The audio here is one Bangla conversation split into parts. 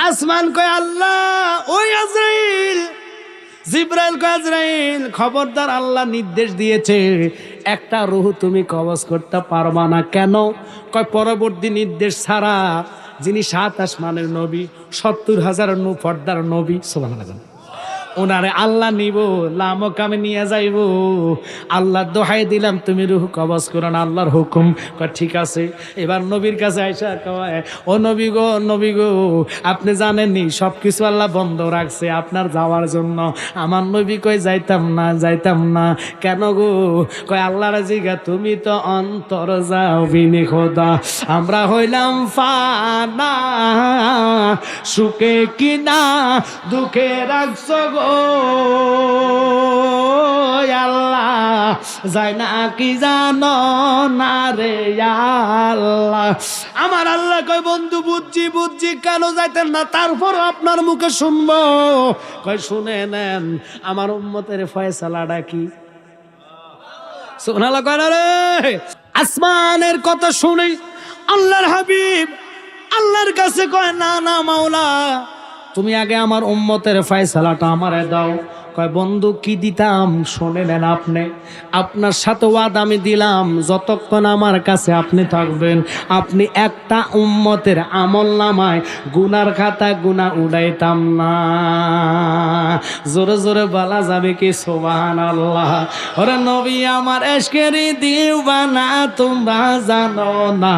আসমান কয় আল্লাহ, ওই আজরাইল। জিবরাইল কয় আজরাইল, খবরদার, আল্লাহ নির্দেশ দিয়েছে একটা রূহ তুমি কবজ করতে পারবা না। কেন? কয় পরবর্তী নির্দেশ ছাড়া যিনি 7 আসমানের নবী, 70,000 পর্দার নবী, সুবহানাল্লাহ, ওনারে আল্লাহ নিব, লামক আমি নিয়ে যাইব। আল্লাহ দোহাই দিলাম তুমি রূহ কবজ করো না, আল্লাহর হুকুম। কয় ঠিক আছে। এবার নবীর কাছে আইসা কয়, ও নবী গো, নবী গো, আপনি জানেননি সব কিছু আল্লাহ বন্ধ রাখছে আপনার যাওয়ার জন্য। আমার নবী কই যাইতাম না, যাইতাম না। কেন গো? কয় আল্লাহর জিগা, তুমি তো অন্তর যাও বিনি খোদা, আমরা হইলাম ফানা, সুখে কিনা দুঃখে রাখছো গো আল্লাহ, যায় না কি জানো না রে আল্লাহ। আমার আল্লাহ কয় বন্ধু বুঝছি বুঝছি, কেন যাইতেন না, তারপর আপনার মুখে শুনবো। কয় শুনে নেন আমার উম্মতের ফয়সালাটা কি। সুবহানাল্লাহ কয় না রে। আসমানের কথা শুনে আল্লাহর হাবিব আল্লাহর কাছে কয়, না না মাওলা, তুমি আগে আমার উম্মতের ফয়সালাটা আমারে দাও। কয় বন্ধু কি দিতাম? শুনে নেন আপনি, আপনার সাথে ওয়াদা আমি দিলাম, যতক্ষণ আমার কাছে আপনি থাকবেন, আপনি একটা উম্মতের আমল নামায় গুনার খাতা গুনাহ উড়াইতাম না। জোরে জোরে বলা যাবে কি সুবহানাল্লাহ। ওরে নবী আমার এশকের দিওয়ানা, তোমরা জানো না,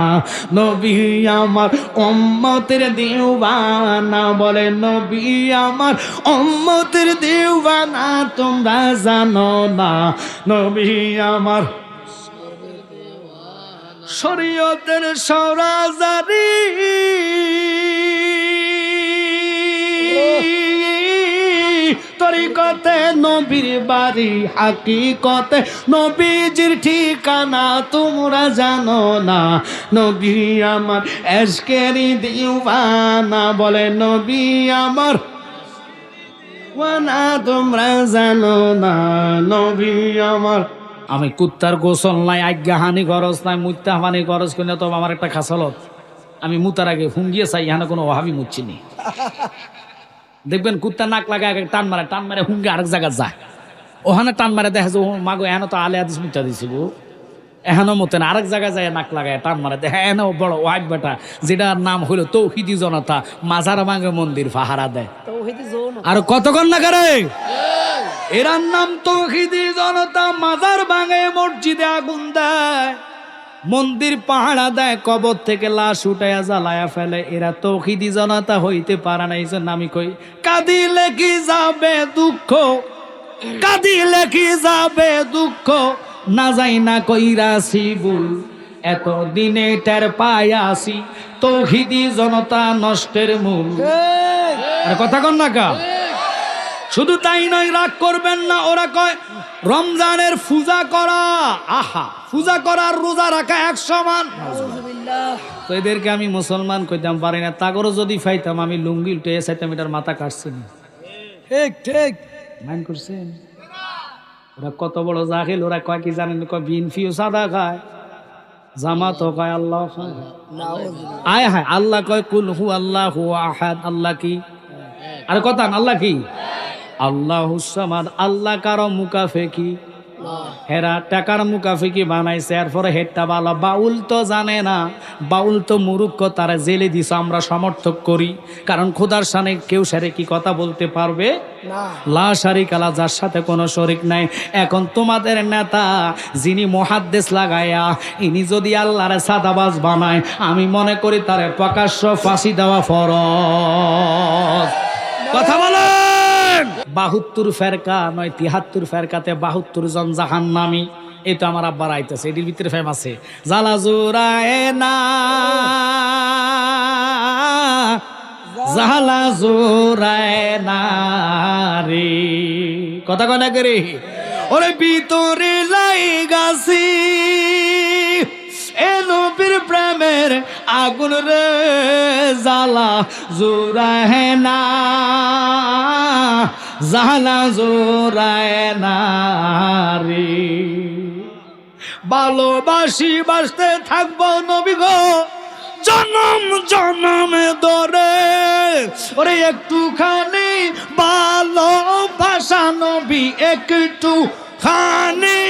নবী আমার উম্মতের দিওয়ানা, বলে নবী আমার উম্মতের দিওয়ানা, তোমরা জানো না, নবী আমার শরীয়তের সরাজারি, তরিকতে নবীর বাড়ি, হাকিকতে নবীজির ঠিকানা, তোমরা জানো না, নবী আমার এশকেরি দিওয়ানা, বলে নবী আমার ওয়ানা, তোমরা জানো না, নবী আমার। আমি কুত্তার গোসল নাই, আজ্ঞা হানি খরচ নাই, মুত্তা হানি খরচ করি না, তবে আমার একটা খাসালত, আমি মুতার আগে ফুঙ্গিয়ে চাই, এখানে কোনো অভাবই মুচ্ছিনি। দেখবেন কুত্তা নাক লাগায় টান মারে, টান মারে হুঙ্গে আরেক জায়গায় যায়, ওখানে টান মারে দেখা যায় ও মাগো এখানে তো আলে আদিস মুত্তা দিছি গো, এখানো মতেন আরেক জায়গায় যায় নাক লাগায় টান মারে, দেখা এনে বড় ওয়াইট বেটা, যেটার নাম হইল তৌহিদি জনতা, মাজার ভাঙে মন্দির পাহারা দেয়। আর কতক্ষণ না করে এরার নাম তৌহিদি জনতা, মাজার ভাঙে, মসজিদে আগুন দেয়, মন্দির পাহারা দেয়, কবর থেকে লাশ উঠাইয়া জ্বালায়া ফেলে। এরা তৌহিদি জনতা হইতে পারে না। এই জন্য আমি কই, কাঁদিলে কি যাবে দুঃখ, কাঁদিলে কি যাবে দুঃখ, না যাই না কইরাছি ভুল, এত দিনে টের পাইয়াছি তৌহিদি জনতা নষ্টের মূল। আর কথা কন না কা। শুধু তাই নয়, রাগ করবেন না, ওরা কয় রমজানের পূজা করা, আহা, পূজা করার রোজা রাখা এক সমান। তো এদেরকে আমি মুসলমান কইতাম পারি না, তাগরও যদি ফাইতাম আমি লুঙ্গি উঠে চাইতাম, এটার মাথা কাটছে না। ঠিক ঠিক মাইন করছেন। ওরা কত বড় জাহিল, ওরা কয় কি জানেন, কয় বিনফিও সাদা খায়, জামাতও কয় আল্লাহ খায়। আয় হায়, আল্লাহ কয় কুল হু আল্লাহু আহাদ, আল্লাহ কি? আর কথা আল্লাহ কি? আল্লাহুস সামাদ। আল্লাহ কারো মুকাফেকি, হেরা টাকার মুকাফেকি বানাইছে, এরপরে হেডটা ভালো। বাউল তো জানে না, বাউল তো মূর্খ, তারা জেলে দিছে, আমরা সমর্থক করি, কারণ খোদার সামনে কেউ সারে কি কথা বলতে পারবে না, লা শারিকা লাহু, যার সাথে কোনো শরীক নাই। এখন তোমাদের নেতা যিনি মুহাদ্দিস লাগায়া, ইনি যদি আল্লাহরে সাদাবাজ বানায়, আমি মনে করি তারে প্রকাশ্য ফাঁসি দেওয়া ফরজ। কথা বলেন। 72 ফেরকা নয় 73 ফেরকাতে 72 জন জাহান্নামী। এই তো আমার আব্বার আইতেছে, এটির ভিতরে ফেম আছে, জালা জোরায় না, জালা জোরায় না রে, কথা কনা করে ওরে ভিতরে লাইগাছি, এ নবীর প্রেমের আগুন রে, জালা জোরায় না, জালা জোরায় না রে। ভালোবাসি বাসতে থাকবো নবী গো, জনম জনম ধরে ওরে একটুখানি ভালোবাসা নবী, একটু খানি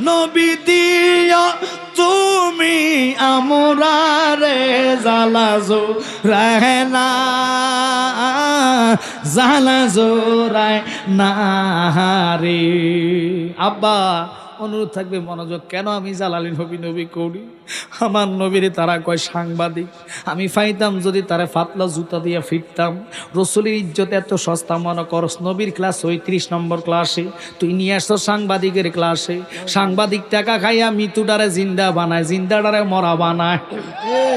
নবী দিয়া তুমি আমরারে জ্বালাজো রায় না, জ্বালাজো রায় না রে। আব্বা অনুরোধ থাকবে মনোযোগ, কেন আমি জালালি নবী নবী করি? আমার নবীরে তারা কয় সাংবাদিক। আমি পাইতাম যদি তারা ফাতলা জুতা দিয়ে ফিরতাম। রসুলের ইজ্জত এত সস্তা মনে করস? নবীর ক্লাস ৩৫ নম্বর ক্লাসে, তুই নিয়ে আসছো সাংবাদিকের ক্লাসে। সাংবাদিক টাকা খাইয়া মৃত্যুটারে জিন্দা বানায়, জিন্দাটারে মরা বানায়।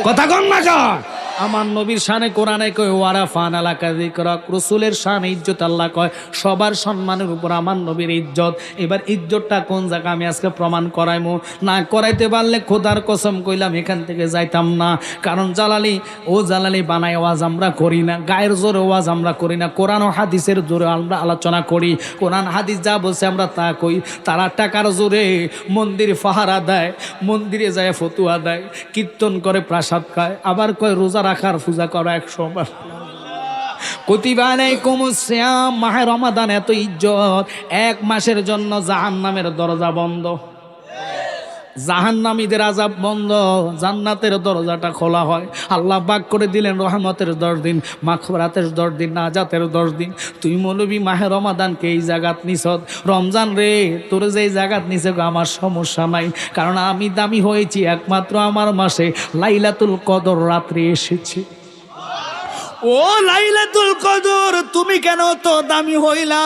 কথা কন না কর? আমার নবীর শানে কোরআনে কয় ওয়ারা ফান আলাকা যিকরাক, রসুলের শানে ইজ্জত আল্লাহ কয় সবার সম্মানের উপর আমার নবীর ইজ্জত। এবার ইজ্জতটা কোন জায়গা আমি আজকে প্রমাণ করাইমু, না করাইতে পারলে খোদার কসম কইলাম এখান থেকে যাইতাম না। কারণ জালালি ও জালালি বানায় ওয়াজ আমরা করি না, গায়ের জোরে ওয়াজ আমরা করি না, কোরআন ও হাদিসের জোরে আমরা আলোচনা করি। কোরআন হাদিস যা বলছে আমরা তা কই। তারা টাকার জোরে মন্দির পাহারা দেয়, মন্দিরে যায় ফতুয়া দেয়, কীর্তন করে প্রসাদ খায়, আবার কয় রোজা রাখার পূজা করা 100 বার। কুতিবা আলাইকুমুস সিয়াম, মাহে রমাদান এত ইজ্জত, 1 মাসের জন্য জাহান্নামের দরজা বন্ধ, জাহান্নামীদের আযাব বন্ধ, জান্নাতের দরজাটা খোলা হয়। আল্লাহ পাক করে দিলেন রহমতের 10 দিন, মাগফিরাতের 10 দিন, নাজাতের 10 দিন। তুই মৌলবী মাহে রমাদানকে এই জায়গাত নিছত, রমজান রে তোর যেই জায়গাত নিছে আমার সমস্যা নাই, কারণ আমি দামি হয়েছি একমাত্র আমার মাসে লাইলাতুল কদর রাত্রে এসেছে। ও লাইলাতুল কদর, তুমি কেন তো দামি হইলা?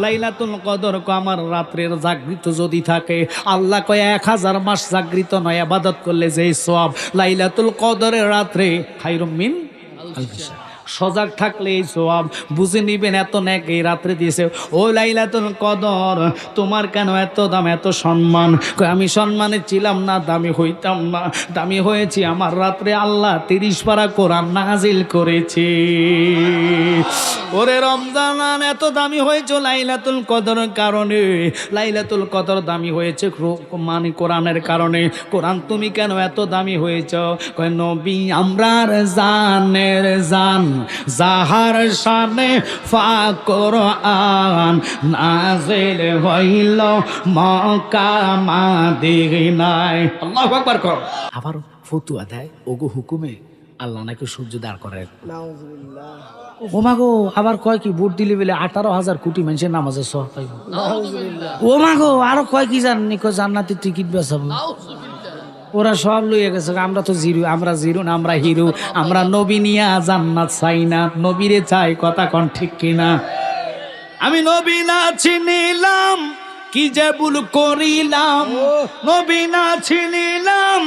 লাইলাতুল কদর কো আমার রাত্রের জাগৃত যদি থাকে, আল্লাহ কয় 1000 মাস জাগৃত নয় ইবাদত করলে যেই সওয়াব, লাইলাতুল কদরের রাত্রে খায়রুম মিন আলফি শাহর। সজাগ থাকলে এই সওয়াব বুঝে নিবেন, এত নেক এই রাত্রে দিয়েছে। ও লাইলাতুল কদর, তোমার কেন এত দাম, এত সম্মান? আমি সম্মানে ছিলাম না, দামি হইতাম না। দামি হয়েছি আমার রাত্রে আল্লাহ 30 পারা কোরআন নাজিল করেছে। ওরে রমজান এত দামি হয়েছে লাইলাতুল কদরের কারণে। লাইলাতুল কদর দামি হয়েছে মানে কোরআনের কারণে। কোরআন তুমি কেন এত দামি হয়েছ? কয় নবী আমরার জানের জান, যাহার শানে কোরআন নাযিল হইল মক্কা মদিনায়। আল্লাহু আকবার কর। আবার ফতুয়া দেয় ওগো হুকুমে আল্লাহ নাকি সূর্য দাঁড় করে। নাউজুবিল্লাহ। ও মাগো আবার কয় কি ভোট দিলে বলে 18,000 কোটি মানুষের নামাজে সওয়াব পাইব। নাউজুবিল্লাহ। ও মাগো আরো কয় কি জানেন কয় জান্নাতের টিকিট বেচাবো। ওরা সব লইয়া গেছে, আমরা তো জিরো, আমরা জিরো না, আমরা হিরো। আমরা নবী নিয়া জান্নাত চাই না, নবীরে চাই। কথা কোন ঠিক কিনা? আমি নবী না চিনিলাম কি যে ভুল করিলাম, নবী না চিনিলাম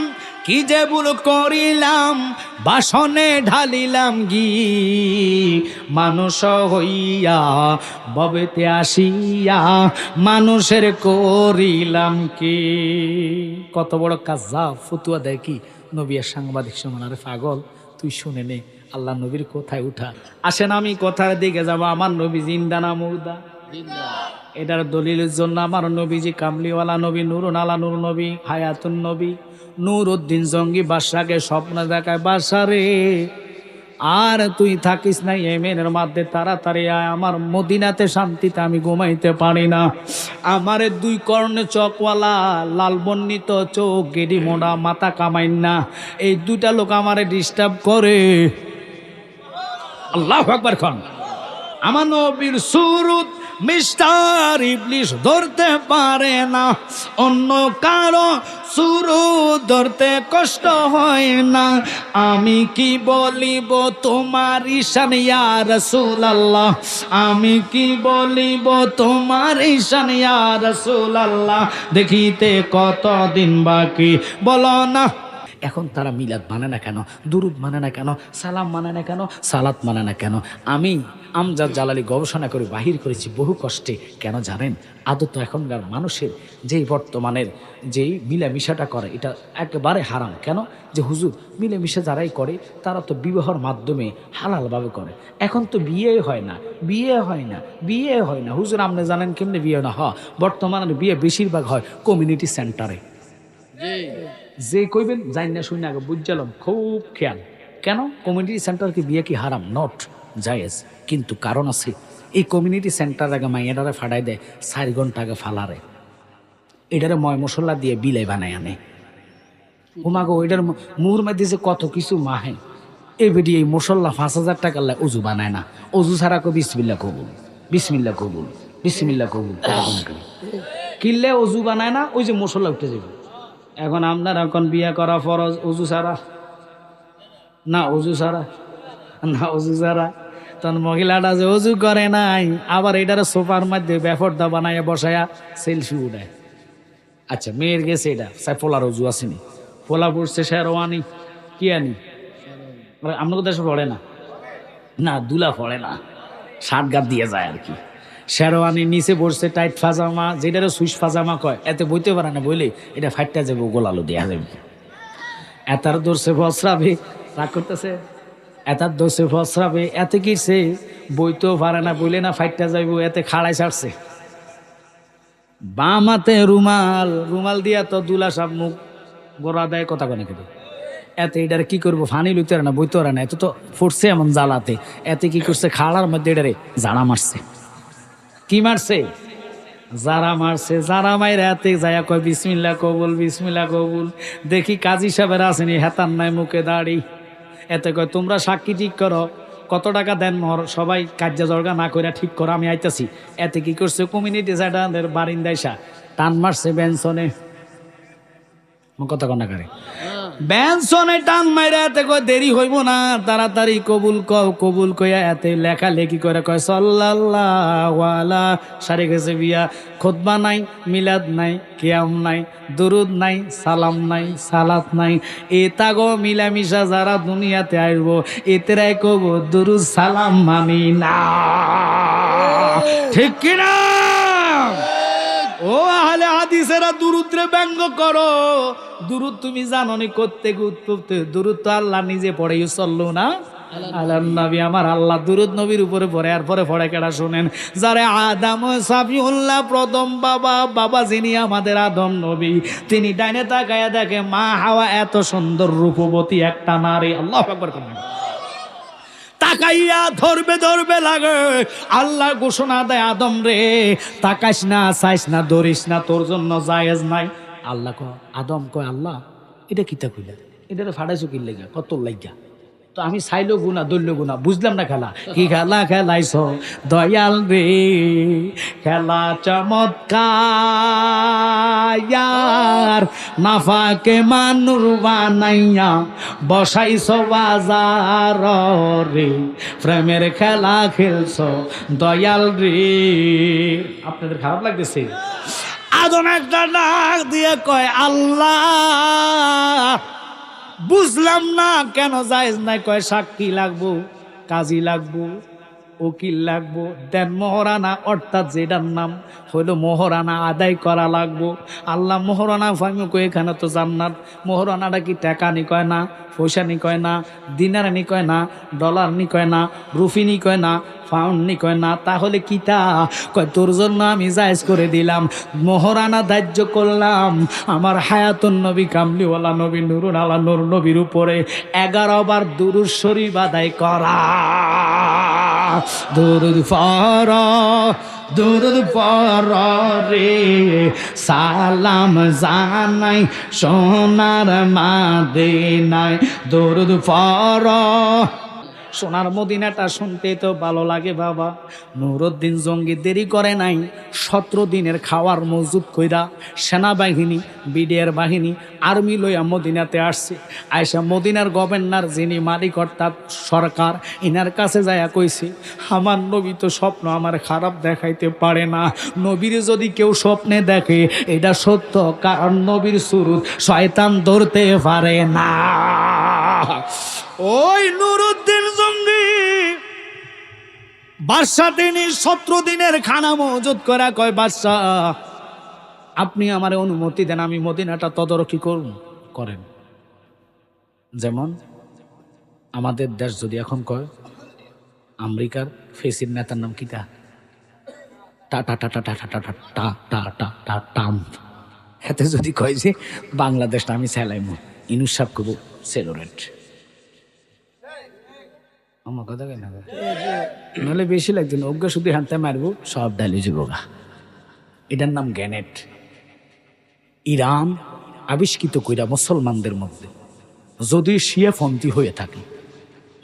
কি যে ভুল করিলাম, বাসনে ঢালিলাম ঘি মানুষ হইয়া, ববেতে আসিয়া মানুষের করিলাম কি। কত বড় কাজ! যা ফতুয়া দেয় কি নবী আর সাংবাদিক সমান। আরে পাগল তুই শুনে নে, আল্লাহ নবীর কোথায় উঠা। আসেন আমি কথার দিকে যাব। আমার নবী জিন্দা না মুর্দা? এটার দলিলের জন্য আমার নবীজি কামলিওয়ালা নবী, নুরুন আলা নূর নবী, হায়াতুন নবী। নূর উদ্দিন জঙ্গি বাদশাকে স্বপ্ন দেখায়, বাদশা রে আর তুই থাকিস না ইয়েমেনের মধ্যে, তাড়াতাড়ি আয়, আমার মদিনাতে শান্তিতে আমি ঘুমাইতে পারি না। আমারে 2 কর্ণে চকওয়ালা লাল বর্ণিত চোখ, গেডি মোড়া, মাথা কামাইন না, এই 2টা লোক আমারে ডিস্টার্ব করে। আল্লাহু আকবার খান। আমার নবীর সুরত মিস্টার ইবলিশ ধরতে পারে না, অন্য কারো সুরু ধরতে কষ্ট হয় না। আমি কি বলিব তোমার ঈশান ইয়া রাসূলুল্লাহ, আমি কি বলিব তোমার ঈশান ইয়া রাসূলুল্লাহ, দেখিতে কতদিন বাকি বলো না। এখন তারা মিলাদ মানে না কেন, দুরুদ মানে না কেন, সালাম মানে না কেন, সালাত মানে না কেন? আমি আমজাদ জালালি গবেষণা করে বাহির করেছি বহু কষ্টে। কেন জানেন? আদত এখনকার মানুষের যেই বর্তমানের যেই মিলামিশাটা করে এটা একেবারে হারাম। কেন? যে হুজুর মিলেমিশে যারাই করে তারা তো বিবাহর মাধ্যমে হালালভাবে করে। এখন তো বিয়ে হয় না, বিয়ে হয় না, বিয়ে হয় না। হুজুর আপনি জানেন কেমনে বিয়ে না হয়? বর্তমানে বিয়ে বেশিরভাগ হয় কমিউনিটি সেন্টারে। যে কইবেন জানি না শুনে আগে বুঝলাম খুব খেয়াল। কেন? কমিউনিটি সেন্টার কি বিয়ে কি হারাম? নট জায়েজ, কিন্তু কারণ আছে। এই কমিউনিটি সেন্টার আগে মাইয়াডারে ফাড়াই দেয় 4 ঘন্টা আগে ফালারে, এটারে ময় মশলা দিয়ে বিলাই বানায় আনে। ওমাগো ওইটার মুর মধ্যে যে কত কিছু মাহে, এই বেটি এই মশলা 5,000 টাকার লাই অজু বানায় না। অজু ছাড়া কো বিসমিল্লাহ কবুল, বিসমিল্লাহ কবুল, বিসমিল্লাহ কবুল কিনলে অজু বানায় না, ওই যে মশলা উঠে যাবে। এখন আপনার এখন বিয়ে করা ফরজ অজু ছাড়া না, অজু ছাড়া না, অজু ছাড়া। তখন মহিলাটা যে অজু করে নাই, আবার এটারে সোফার মধ্যে ব্যাপারটা বানায় বসায়া সেলফি উঠায়। আচ্ছা, মেয়ের গেছে এটা পোলার অজু আসেনি, পোলা পড়ছে শেরওয়ানি, কি আনি আপনার দেশে পড়ে না, না দুলা পড়ে না, শার্ট গাত দিয়ে যায় আর কি। শেরওয়ানি নিচে পড়ছে টাইট ফাজামা, যেটারে সুইচ ফাজামা কয়, এতে বইতে পারে না, বইলে এটা ফাইটটা যাবো, গোলালো দেওয়া যাবে। এতার দোষে ফসরাবে, রাগ করতেছে, এতার দোষে ফসরাবে, এতে কিছে বইতেও পারে না, বইলে না ফাইটটা যাইব, এতে খাড়াই ছাড়ছে। বাম হাতে রুমাল, রুমাল দিয়া তো দুলা সব মুখ গোড়া দেয়, কথা কনে খেতে। এতে এটারে কি করবো, ফানি লইতে পারে না, বইতে পারে না, এত তো ফুটছে এমন জ্বালাতে। এতে কি করছে, খাড়ার মধ্যে এটারে জাড়া মারছে। কি মারছে? যারা মারছে। যারা মাইরা এতে যায়া কয় বিসমিল্লাহ কবুল, বিসমিল্লাহ কবুল। দেখি কাজী সাহেবের আসেনি, হেতার নাই মুখে দাড়ি। এতে কয় তোমরা সাক্ষী ঠিক করো, কত টাকা দেন মর, সবাই কার্যা জর্গা না কইরা ঠিক করো, আমি আইতাছি। এতে কি করছে, কমিউনিটি সেন্টারের বারিন্দাইসা টান মারছে বেঞ্চনে, কত কন্যা করে বেঞ্চনে টান মাইরা। এতে কয় দেরি হইব না, তাড়াতাড়ি কবুল কও। কবুল কইয়া এতে লেখা লেখি করে কয় সাল্লাল্লাহু আলা, সারে গেছে বিয়া। খুতবা নাই, মিলাদ নাই, কিয়াম নাই, দুরুদ নাই, সালাম নাই, সালাত নাই। এটা গো মিলামিশা যারা দুনিয়াতে আসব, এতেরাই কব দুরুদ সালাম মানি না, ঠিক কিনা? ও আহলে হাদিসেরা, দুরুদরে ব্যঙ্গ করো। দুরুদ তুমি জানো নি করতে উৎপত্তি, দুরুদ তো আল্লাহ নিজে পড়ে, চললো না আল্লাহ নবী আমার, আল্লাহ দুরুদ নবীর উপরে পড়ে। আর পরে পড়ে কেডা শুনেন? যারে আদম সাফিউল্লাহ প্রথম বাবা, বাবা যিনি আমাদের আদম নবী, তিনি ডাইনে তাকায়া দেখে মা হাওয়া এত সুন্দর রূপবতী একটা নারী। আল্লাহু আকবার করেন। তাকাইয়া ধরবে ধরবে লাগে, আল্লাহ ঘোষণা দেয় আদম রে, তাকাইস না, চাইস না, ধরিস না, তোর জন্য জায়েজ নাই। আল্লাহ কয়, আদম কয় আল্লাহ এটা কিতা কইলা, এটা ফাড়াইছো কি লেগা, কত লাগিয়া? তো আমি চাইলো গুনা, দৈল্য গুনা, বুঝলাম না খেলা কি খেলা খেলাইছ দয়াল রে, খেলা চমৎকার, নাফাকে মানুর বানাইয়া বসাইছ বাজার রে, প্রেমের খেলা খেলছ দয়াল রে। আপনাদের খারাপ লাগতেছে? আদম একটা ডাক দিয়ে কয় আল্লাহ বুঝলাম না কেন জায়েজ নাই। কয় সাক্ষী লাগবো, কাজী লাগবো, উকিল লাগবো, দেন মোহরানা, অর্থাৎ যেটার নাম হইলো মোহরানা আদায় করা লাগবো। আল্লাহ মোহরানা ফাইমু কই, এখানে তো জান্নাত। মোহরানাটা কি টাকা নি কয় না, পয়সা নি কয় না, দিনার নি কয় না, ডলার নি কয় না, রুফি নি কয় না, ফাউন্ড নি কয় না, তাহলে কিতা কয়? তোর জন্য আমি জায়েজ করে দিলাম, মোহরানা ধার্য করলাম আমার হায়াতুন নবী কামলিওয়ালা নবী নুরুন আলা নূর নবীর উপরে 11 বার দুরূদ শরীফ আদায় করা। দুরূদ পড়ো, দুরূদ পড়ো রে, সালাম জানাই সোনার মদিনায়, দুরূদ পড়ো। সোনার মদিনাটা শুনতে তো ভালো লাগে বাবা। নুরুদ্দিন জঙ্গি দেরি করে নাই, 17 দিনের খাওয়ার মজুদ কইরা সেনাবাহিনী, বিডিআর বাহিনী, আর্মি লইয়া মদিনাতে আসছে। আয়সা মদিনার গভর্নর যিনি মালিক অর্থাৎ সরকার, ইনার কাছে যায়া কইছে আমার নবী তো স্বপ্ন আমার খারাপ দেখাইতে পারে না, নবীর যদি কেউ স্বপ্নে দেখে এটা সত্য, কারণ নবীর সুরুত শয়তান ধরতে পারে না। ওই নুরুদ্দিন জঙ্গি বাদশা তিনি 17 দিনের খানা মজুদ করা কয়, বাদশা আপনি আমার অনুমতি দেন, আমি মদিনাটা তদারকি করেন। যেমন আমাদের দেশ যদি এখন কয় আমেরিকার ফেসির নেতার নাম কিতা, টা টা টা টা টা টা টা টা টা টা টা ট্রাম্প, এতে যদি কয় যে বাংলাদেশটা আমি চালাইমু, ইনুস সাহেব কব সেলোরেট। আমার কথা কেন নাহলে বেশি লাগছে না, অজ্ঞা শুধু হাতে মারবো সব ডালি যাবোগা। এটার নাম গ্যানেট। ইরান আবিষ্কৃত কইরা মুসলমানদের মধ্যে যদি শিয়াপন্থী হয়ে থাকে,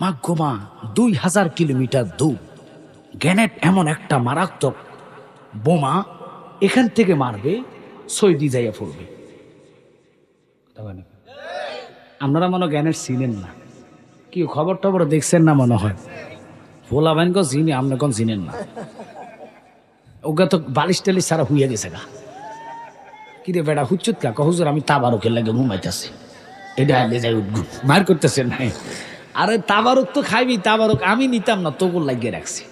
মা গোমা 2000 কিলোমিটার দূর গ্যানেট এমন একটা মারাত্মক বোমা, এখান থেকে মারবে সৌদি যাইয়া পড়বে। আপনারা মনে গ্যানেট চিনেন না, কি খবর টবর দেখছেন না মনে হয়, ভোলা বাইন কো চিনি, আপনি কোন চিনেন না। ওগা তো বালিশ টালিশ সারা হুইয়া গেছে গা। কিরে বেড়া হুচ্চুত কা হুজুর আমি তাবারকের লাগে ঘুমাইতেছি, এটা আগে যাই উঠবো মার করতেছেন। আরে তাবারক তো খাইবি, তাবারক আমি নিতাম না, তোগুর লাগিয়ে রাখছি।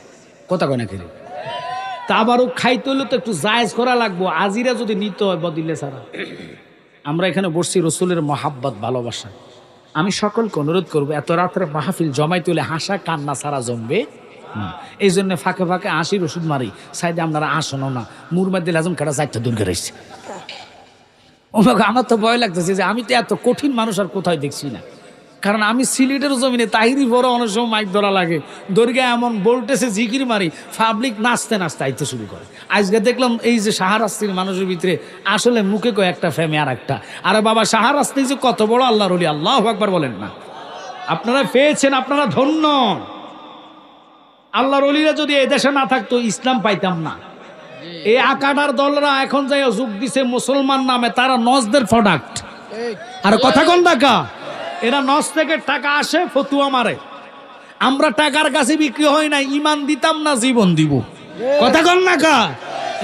কথা কয় না কিরে, তাবারক খাইতে হলে তো একটু জায়েজ করা লাগবো, আজিরা যদি নিতে হয় বদিলে ছাড়া। আমরা এখানে বসছি রসুলের মহাব্বত ভালোবাসা। আমি সকলকে অনুরোধ করবো, এত রাত্রে মাহফিল জমাই তুলে হাসা কান্না ছাড়া জমবে না। এই জন্য ফাঁকে ফাঁকে হাসির ওষুধ মারি, সাইডে আপনারা আসনো না। মুরমাদ্দিল আজম কাটা 4টা দূর রয়েছে। আমার তো ভয় লাগতেছে যে আমি তো এত কঠিন মানুষ আর কোথায় দেখছি না। কারণ আমি সিলেটের জমিনে তাহিরি বড় অনেক সময় মাইক ধরা লাগে, দর্গা এমন বলতেছে জিকির মারি, পাবলিক নাচতে নাচতে আইতে শুরু করে। আজকে দেখলাম এই যে শাহরাস্তির মানুষের ভিতরে আসলে মুখে কয় একটা ফেমে আর একটা। আরে বাবা শাহরাস্তি যে কত বড় আল্লাহর ওলি, আল্লাহু আকবার বলেন না। আপনারা পেয়েছেন, আপনারা ধন্য। আল্লাহর ওলিরা যদি এই দেশে না থাকতো ইসলাম পাইতাম না। এই আকাটার দলরা এখন যাই যোগ দিছে মুসলমান নামে, তারা নজদের প্রোডাক্ট। আর কথা কোন টাকা, এরা নজ থেকে টাকা আসে, ফতুয়া মারে। আমরা টাকার কাছে বিক্রি হয় না, ইমান দিতাম না জীবন দিব। কথা কোন টাকা।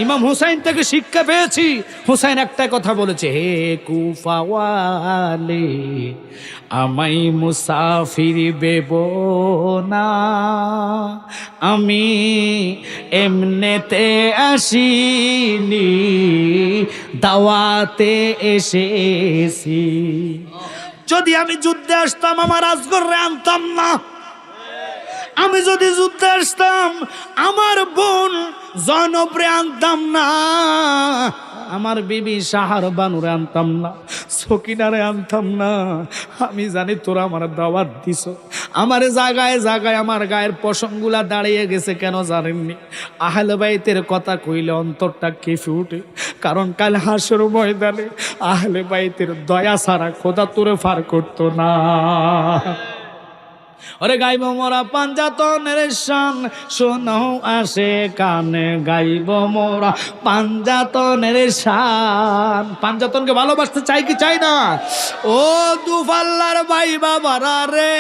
ইমাম হুসাইন থেকে শিক্ষা পেয়েছি। হুসাইন একটা কথা বলেছে, হে কুফাওয়ালে আমাই মুসাফির বেব না, আমি এমনেতে আসিনি, দাওয়াতে এসেছি। যদি আমি যুদ্ধে আসতাম আমার আসগরে আনতাম না। আমি যদি যুদ্ধে আসতাম আমার বোন জনপ্রে আনতাম না, আমার বিবি সাহার বানুরে আনতাম না, সকিনারে আনতাম না। আমি জানি তোরা আমার দাওয়াত দিছ। আমার জায়গায় জায়গায় আমার গায়ের পশমগুলা দাঁড়িয়ে গেছে, কেন জানেননি? আহলে বাইতের কথা কইলে অন্তরটা কেঁপে উঠে। কারণ কাল হাসর ময়দানে আহলে বাইতের দয়া ছাড়া খোদা তোরে ফার করতো না। ওরে গাইব মোরা পাঞ্জাতনের শান, শোনো আসে কানে গাইব মোরা পাঞ্জাতনের শান। পাঞ্জাতনকে ভালোবাসতে চাই কি চাই না? ও দুফাল্লার ভাই বাবারা রে,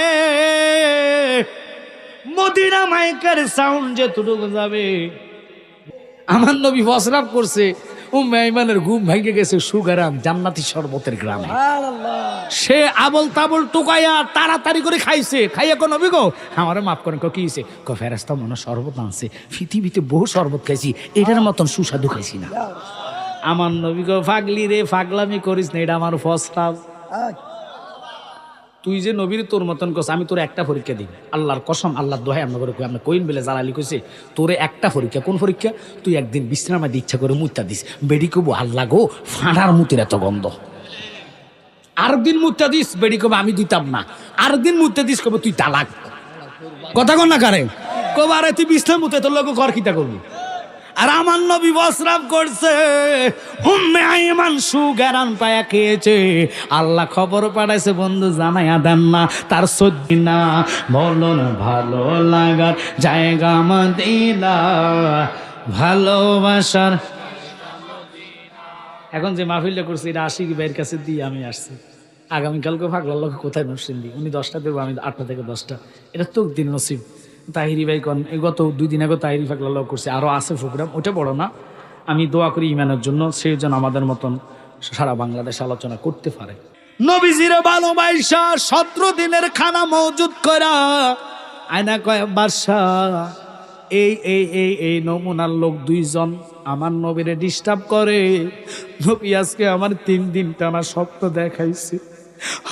মদিনা মাইকের সাউন্ড যেটুকু যাবে। আমার নবী ফসরাব করছে, মেহমানের ঘুম ভেঙে গেছে সুগারাম জান্নাতি শরবতের গ্রামে। সে আবল তাবল টুকাইয়া তাড়াতাড়ি করে খাইছে। খাইয়া কোন নবী গো আমারে মাফ করেন। কি হয়েছে? ফেরেশতা মনে শরবত আনছে, পৃথিবীতে বহু শরবত খাইছি, এটার মতন সুস্বাদু খাইছি না। আমার নবী গো পাগলি রে, পাগলামি করিস না, এটা আমার ফসরাব। তুই যে নবীর তোর মতন কস, আমি তোর একটা পরীক্ষা দিই, আল্লাহর কসম, আল্লাহর দোহাই আমরা করে আমরা কইন বেলে জালালি কইছে তোরে একটা পরীক্ষা। কোন পরীক্ষা? তুই একদিন বিশ্রামে ইচ্ছা করে মুত্তা দিস, বেডি কবু আল্লাহ গো ফাঁড়ার মুতির এত গন্ধ। আরেকদিন মুত্তা দিস, বেডি কবে আমি দিতাম না। আরেকদিন মুত্তা দিস, কবে তুই তালাক। কথা কন না কারে কবে আরে তুই বিশ্রাম মুতে তোর লোক ঘর খিতা করবি। আর আমার নবী বসরাব করছে, উম্মে আইমান সুগারান পায়া খেয়েছে। আল্লাহ খবর পাঠাইছে, বন্ধু জানাইয়া দেন না তার সত্যি না, বলুন ভালো লাগার জায়গা মদিনা, ভালোবাসার। এখন যে মাহফিলটা করছি এটা আশিক ভাইয়ের কাছে দিয়ে আমি আসছি। আগামীকালকে ফাগলার লোক কোথায় নসিন দি, উনি 10টা দেবো, আমি 8টা থেকে 10টা। এটা তো দিন নসিব। তাহিরি ভাই কন গত 2 দিন আগে তাহিরি ফাগলা লোক করছে, আরও আছে প্রোগ্রাম, ওটা বড় না। আমি দোয়া করি ইমানের জন্য, সেই জন্য আমাদের মতন সারা বাংলাদেশ আলোচনা করতে পারে। নবীজির ভালোবাসা 17 দিনের খানা মজুদ করা। আয়না কয় বাদশাহ, এই নমুনার লোক 2 জন আমার নবীরে ডিস্টার্ব করে। নবী আজকে আমার 3 দিন টানা স্বপ্ন দেখাইছে।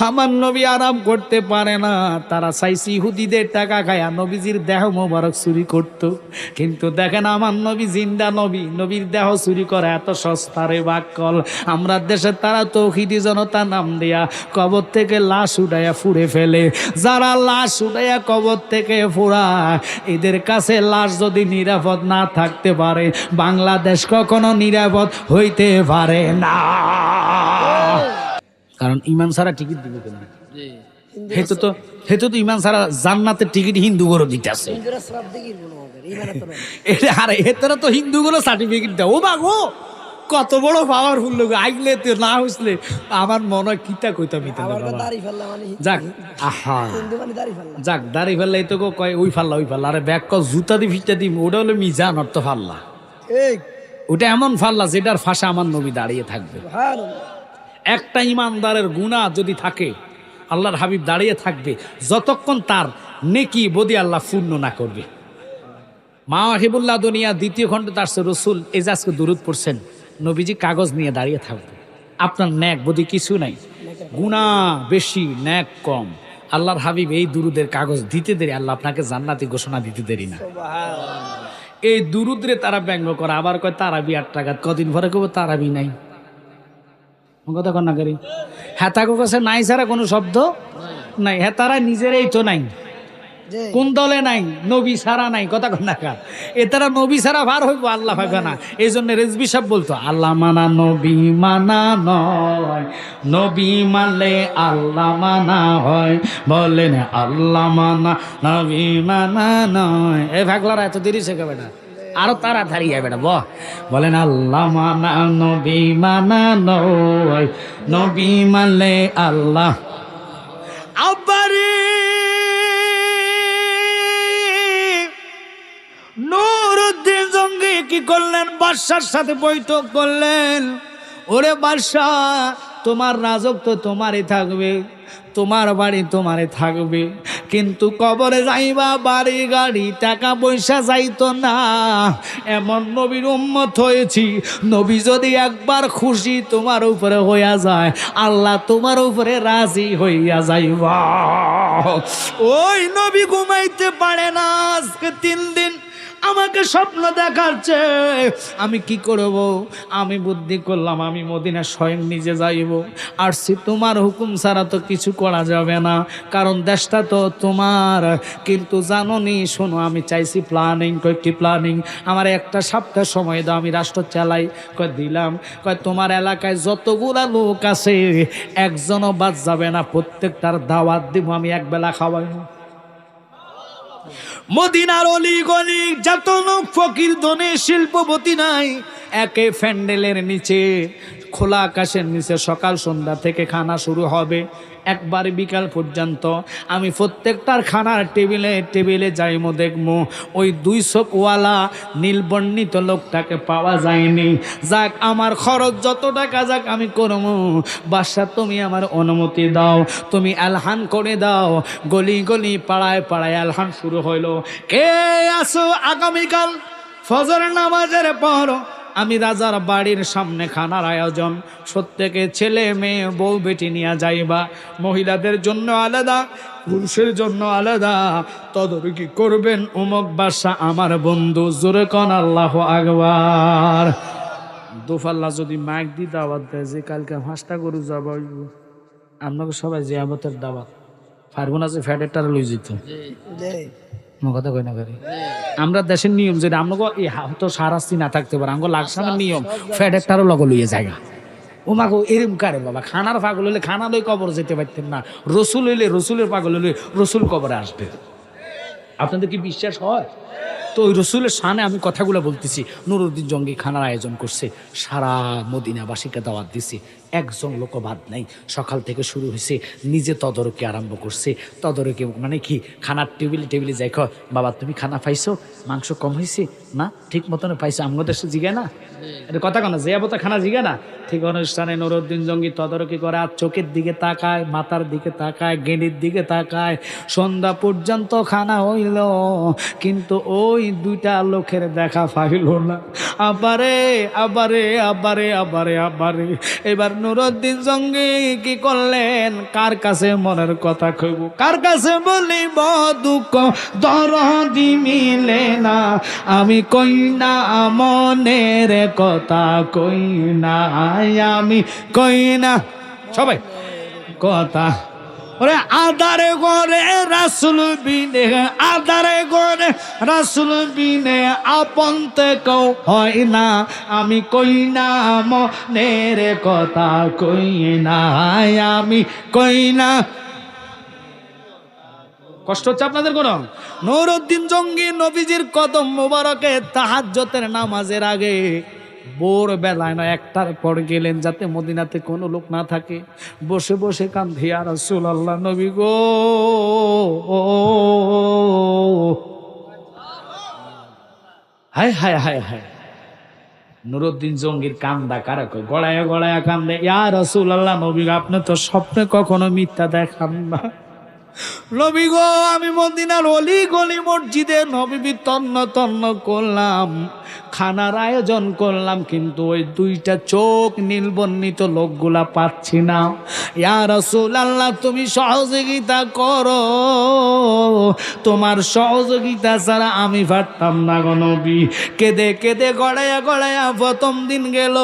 আমার নবী আরাম করতে পারে না, তারা চাইছে ইহুদিদের টাকা খায়া নবীজির দেহ মোবারক চুরি করত। কিন্তু দেখেন আমার নবী জিন্দা নবী, নবীর দেহ চুরি করে এত সস্তা রে বাক্কল। আমরা দেশে তারা তৌহিদি জনতা নাম দেয়া কবর থেকে লাশ উঠাইয়া ফুড়ে ফেলে। যারা লাশ উঠাইয়া কবর থেকে ফুড়ায়, এদের কাছে লাশ যদি নিরাপদ না থাকতে পারে, বাংলাদেশ কখনো নিরাপদ হইতে পারে না। কারণ ইমান ছাড়া টিকিট দিবে কেন? হেতু তো ইমান ছাড়া জান্নাতের টিকিট হিন্দুগুলো দিতেছে। আরে হেতরা তো হিন্দুগুলো সার্টিফিকেট দেয়। ও বাগো কত বড় পাওয়ারফুল লোক, আইলে তো না হইসলে আমার মনে হয় কিতা কইতাম। যাক আহা যাক দাড়ি ফেললাই তো কয় ওই ফাল্লা ওই ফাল্লা। আরে ব্যাগ ক জুতা দি ফিটা দিম, ওটা হলো মিজান অর্থ ফাল্লা। ওটা এমন ফাল্লা যেটার ফাঁসা আমার নবী দাঁড়িয়ে থাকবে। একটা ইমানদারের গুনাহ যদি থাকে, আল্লাহর হাবিব দাঁড়িয়ে থাকবে যতক্ষণ তার নেকি বদি আল্লাহ পূর্ণ না করবে। মাওয়াহিবুল্লাহ দুনিয়া 2য় খণ্ড তার রসুল এই যে আজকে দুরুদ পড়ছেন, নবীজি কাগজ নিয়ে দাঁড়িয়ে থাকবে। আপনার ন্যাক বদি কিছু নাই, গুনাহ বেশি ন্যাক কম, আল্লাহর হাবিব এই দুরুদের কাগজ দিতে দেরি, আল্লাহ আপনাকে জান্নাতি ঘোষণা দিতে দেরি না। এই দুরুদরে তারা ব্যঙ্গ করে, আবার কয় তারাবি 8 টাকা, কদিন পরে কেউ তারাবি নাই। কথা কন্যা করি হ্যাঁ, তাকে কাছে নাই ছাড়া কোনো শব্দ নাই। হ্যাঁ তারা নিজেরাই তো নাই, কোন দলে নাই, নবী ছাড়া নাই। কথা কন্যা কা এ তারা নবী ছাড়া ভার হইব, আল্লাহ পাইবে না। এই জন্য রেজবি সাহেব বলতো আল্লাহ মানা নবী মানা নয়, নবী মানলে আল্লাহ মানা হয়। বলেন আল্লাহ মানা নবী মানা নয়। এ ভাগলারা এত দেরি শেখা বেটা, আরো তাড়াতাড়ি বেটা বলেন আল্লাহ মানা নবী মানা নয়, নবী মানলে আল্লাহ। আবারে নুরউদ্দিন জঙ্গি কি করলেন? বাদশার সাথে বৈঠক করলেন। ওরে বাদশা, তোমার রাজত্ব তোমারই থাকবে, তোমার বাড়ি তোমারে থাকবে, কিন্তু কবরে যাইবা বাড়ি গাড়ি টাকা পয়সা যাইতো না। এমন নবীর উম্মত হয়েছি, নবী যদি একবার খুশি তোমার উপরে হইয়া যায়, আল্লাহ তোমার উপরে রাজি হইয়া যাইবা। ওই নবী ঘুমাইতে পারে না আজকে 3 দিন। আমাকে স্বপ্ন দেখাচ্ছে, আমি কি করব? আমি বুদ্ধি করলাম আমি মদিনা স্বয়ং নিজে যাইব। আসছি তোমার হুকুম ছাড়া তো কিছু করা যাবে না, কারণ দেশটা তো তোমার। কিন্তু জানোনি, শোনো আমি চাইছি প্ল্যানিং। কয় কি প্ল্যানিং? আমার 1 সপ্তাহ সময় দাও, আমি রাষ্ট্র চালাই। কয় দিলাম। কয় তোমার এলাকায় যতগুলা লোক আছে একজনও বাদ যাবে না, প্রত্যেকটার দাওয়াত দিব, আমি একবেলা খাওয়াইব। মদিনার অলি গলি যত লোক ফকির ধনী শিল্পপতি নাই, একে প্যান্ডেলের নিচে খোলা আকাশের নিচে সকাল সন্ধ্যা থেকে খানা শুরু হবে, একবার বিকাল পর্যন্ত। আমি প্রত্যেকটার খানার টেবিলে টেবিলে যাইমো, দেখবো ওই 2 চোখওয়ালা নীলবর্ণিত লোকটাকে পাওয়া যায়নি। যাক আমার খরচ যত টাকা যাক আমি করবো। বাদশা তুমি আমার অনুমতি দাও, তুমি আলহান করে দাও। গলি গলি পাড়ায় পাড়ায় আলহান শুরু হইলো। কে আসো আগামীকাল ফজর নামাজের পর আমি রাজার বাড়ির সামনে খানার আয়োজন, প্রত্যেকে ছেলে মেয়ে বউ বেটি নিয়ে যাইবা। মহিলাদের জন্য আলাদা, পুরুষের জন্য আলাদা। তদারকি করবেন উমক বাদশা আমার বন্ধু। জোরে কোন আল্লাহু আকবার। দোফাল্লা যদি মাইক দি দাওয়াত দেয় যে কালকে 5টা গরু যাব, আপনাকে সবাই জিয়াবতের দাওয়াত পারবো না যে ফ্যাটেরটা লই যেত। কথা কই না করি আমরা দেশের নিয়ম যেটা আমাকে এই তো সারাস্তি না থাকতে পারে, আমাকে লাগসামের নিয়ম ফ্যাটেরটারও লগ লইয়ে জায়গা। ও মাগো এরম কারে বাবা, খানার পাগল হইলে খানা লই কবর যেতে পারতেন না, রসুল হইলে রসুলের পাগল হইলে রসুল কবরে আসবে। আপনাদের কি বিশ্বাস হয়? তো ওই রসুলের সামনে আমি কথাগুলো বলতেছি। নুরউদ্দিন জঙ্গি খানার আয়োজন করছে, সারা মদিনাবাসীকে দাওয়াত দিছে, একজন লোক বাদ নাই। সকাল থেকে শুরু হয়েছে, নিজে তদারকি আরম্ভ করছে। তদারকি মানে কি, খানার টেবিলে টেবিলে যাই কয় বাবা তুমি খানা পাইছো, মাংস কম হয়েছে না, ঠিক মতন পাইছো, আমাদের দেশে জিগায় না, এটা কথা কেন জিয়াবতা খানা জিগায় না। ঠিক অনুষ্ঠানে নুরউদ্দিন জঙ্গি তদারকি করে, আর চোখের দিকে তাকায়, মাথার দিকে তাকায়, গেঁড়ির দিকে তাকায়। সন্ধ্যা পর্যন্ত খানা হইল, কিন্তু ওই 2টা লোকের দেখা পাইল না। আবারে আবারে আবারে আবারে আবারে এবার নুরুদ্দিন জঙ্গি কি করলেন? কার কাছে মনের কথা কইব, কার কাছে বলিব দুঃখ দরদি মিলে না, আমি কই না মনের কথা, কই না আমি, কই না সবাই কথা। ওরে আদারে ঘরে রাসূল বিনে, আদারে ঘরে রাসূল বিনে আপনতে কেউ হয় না, আমি কই না মনের কথা, কই না আমি, কই না। কষ্ট হচ্ছে আপনাদের কোনো? নুরুদ্দিন জঙ্গি নবীজির কদম মোবারকে তাহাজ্জুদের নামাজের আগে ভোর বেলায় না একটার পর গেলেন, যাতে মদিনাতে কোনো লোক না থাকে। বসে বসে কাঁদে, ইয়া রাসূলুল্লাহ, নবী গো, হায় হায় হায় হায়। নুরুদ্দিন জঙ্গির কান্দা কারা কই? গড়ায়া গড়ায়া কান্দে, ইয়া রাসূলুল্লাহ, নবী আপনি তো স্বপ্নে কখনো মিথ্যা দেখান না। নবী গো, আমি মদিনার অলি গলি মসজিদে নববী তন্ন তন্ন করলাম, খানার আয়োজন করলাম, কিন্তু ওই দুইটা চোখ নীলবর্ণিত লোকগুলা পাচ্ছি না। ইয়া রাসূলুল্লাহ, তুমি সহযোগিতা করো, তোমার সহযোগিতা ছাড়া আমি পারতাম না গো নবী। কেঁদে কেঁদে গড়াইয়া গড়াইয়া প্রথম দিন গেল,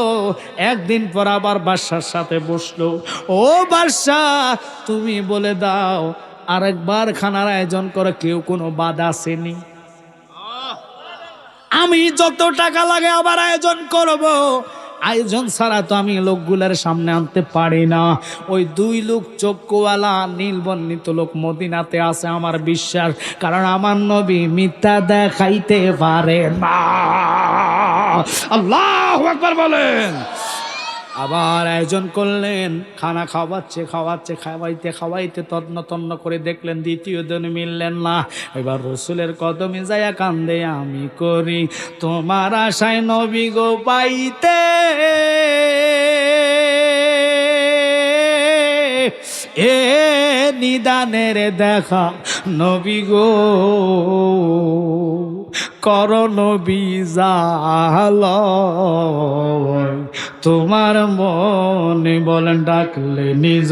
একদিন পর আবার বাদশার সাথে বসলো। ও বাদশা, তুমি বলে দাও আরেকবার খানার আয়োজন করে কেউ কোনো বাধা আসেনি? আমি যত টাকা লাগে আবার আয়োজন করব, আয়োজন ছাড়া তো আমি লোকগুলার সামনে আনতে পারি না। ওই দুই লোক চক্ষুওয়ালা নীলবর্ণিত লোক মদিনাতে আছে, আমার বিশ্বাস, কারণ আমার নবী মিথ্যা দেখাইতে পারে না। আল্লাহু আকবার বলেন। আবার আয়োজন করলেন, খানা খাওয়াচ্ছে খাওয়াচ্ছে, খাওয়াইতে খাওয়াইতে তন্ন তন্ন করে দেখলেন দ্বিতীয় দিন মিললেন না। এবার রসুলের কদমে যায়া কান্দে, আমি করি তোমার আশায় নবী গো পাইতে, এ নিদানের দেখা নবী গো, কর নবী জালাল, তোমার মনে বলেন ডাকলে নিজ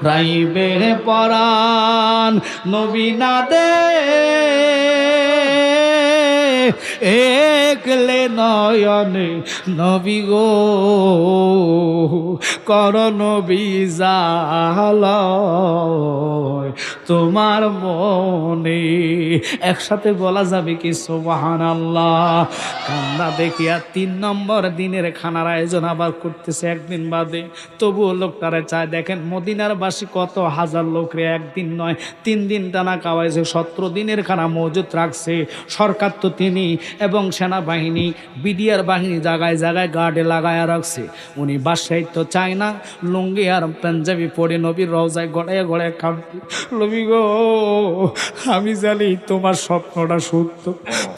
রাইবে পরাণ, নবী না দে একলে নয়নে নবী গো, কর নবী জালাল, তোমার মনে। একসাথে বলা যাবে কি সুবহানাল্লাহ? কান্না দেখিয়া 3 নম্বর দিনের খানার আয়োজন আবার করতেছে একদিন বাদে। তবুও লোকটারে চায়, দেখেন মদিনার বাসী কত হাজার লোকরে একদিন নয় 3 দিন টানা খাওয়াইছে, 17 দিনের খানা মজুত রাখছে সরকার তো তিনি, এবং সেনাবাহিনী বিডিআর বাহিনী জায়গায় জায়গায় গার্ডে লাগায়া রাখছে। উনি বাসায় তো চায় না, লুঙ্গি আর পাঞ্জাবি পরে নবীর রওজায় গড়ায় গড়ায় কাঁদবে, নবী গো, আমি জানি তোমার স্বপ্নটা সত্য,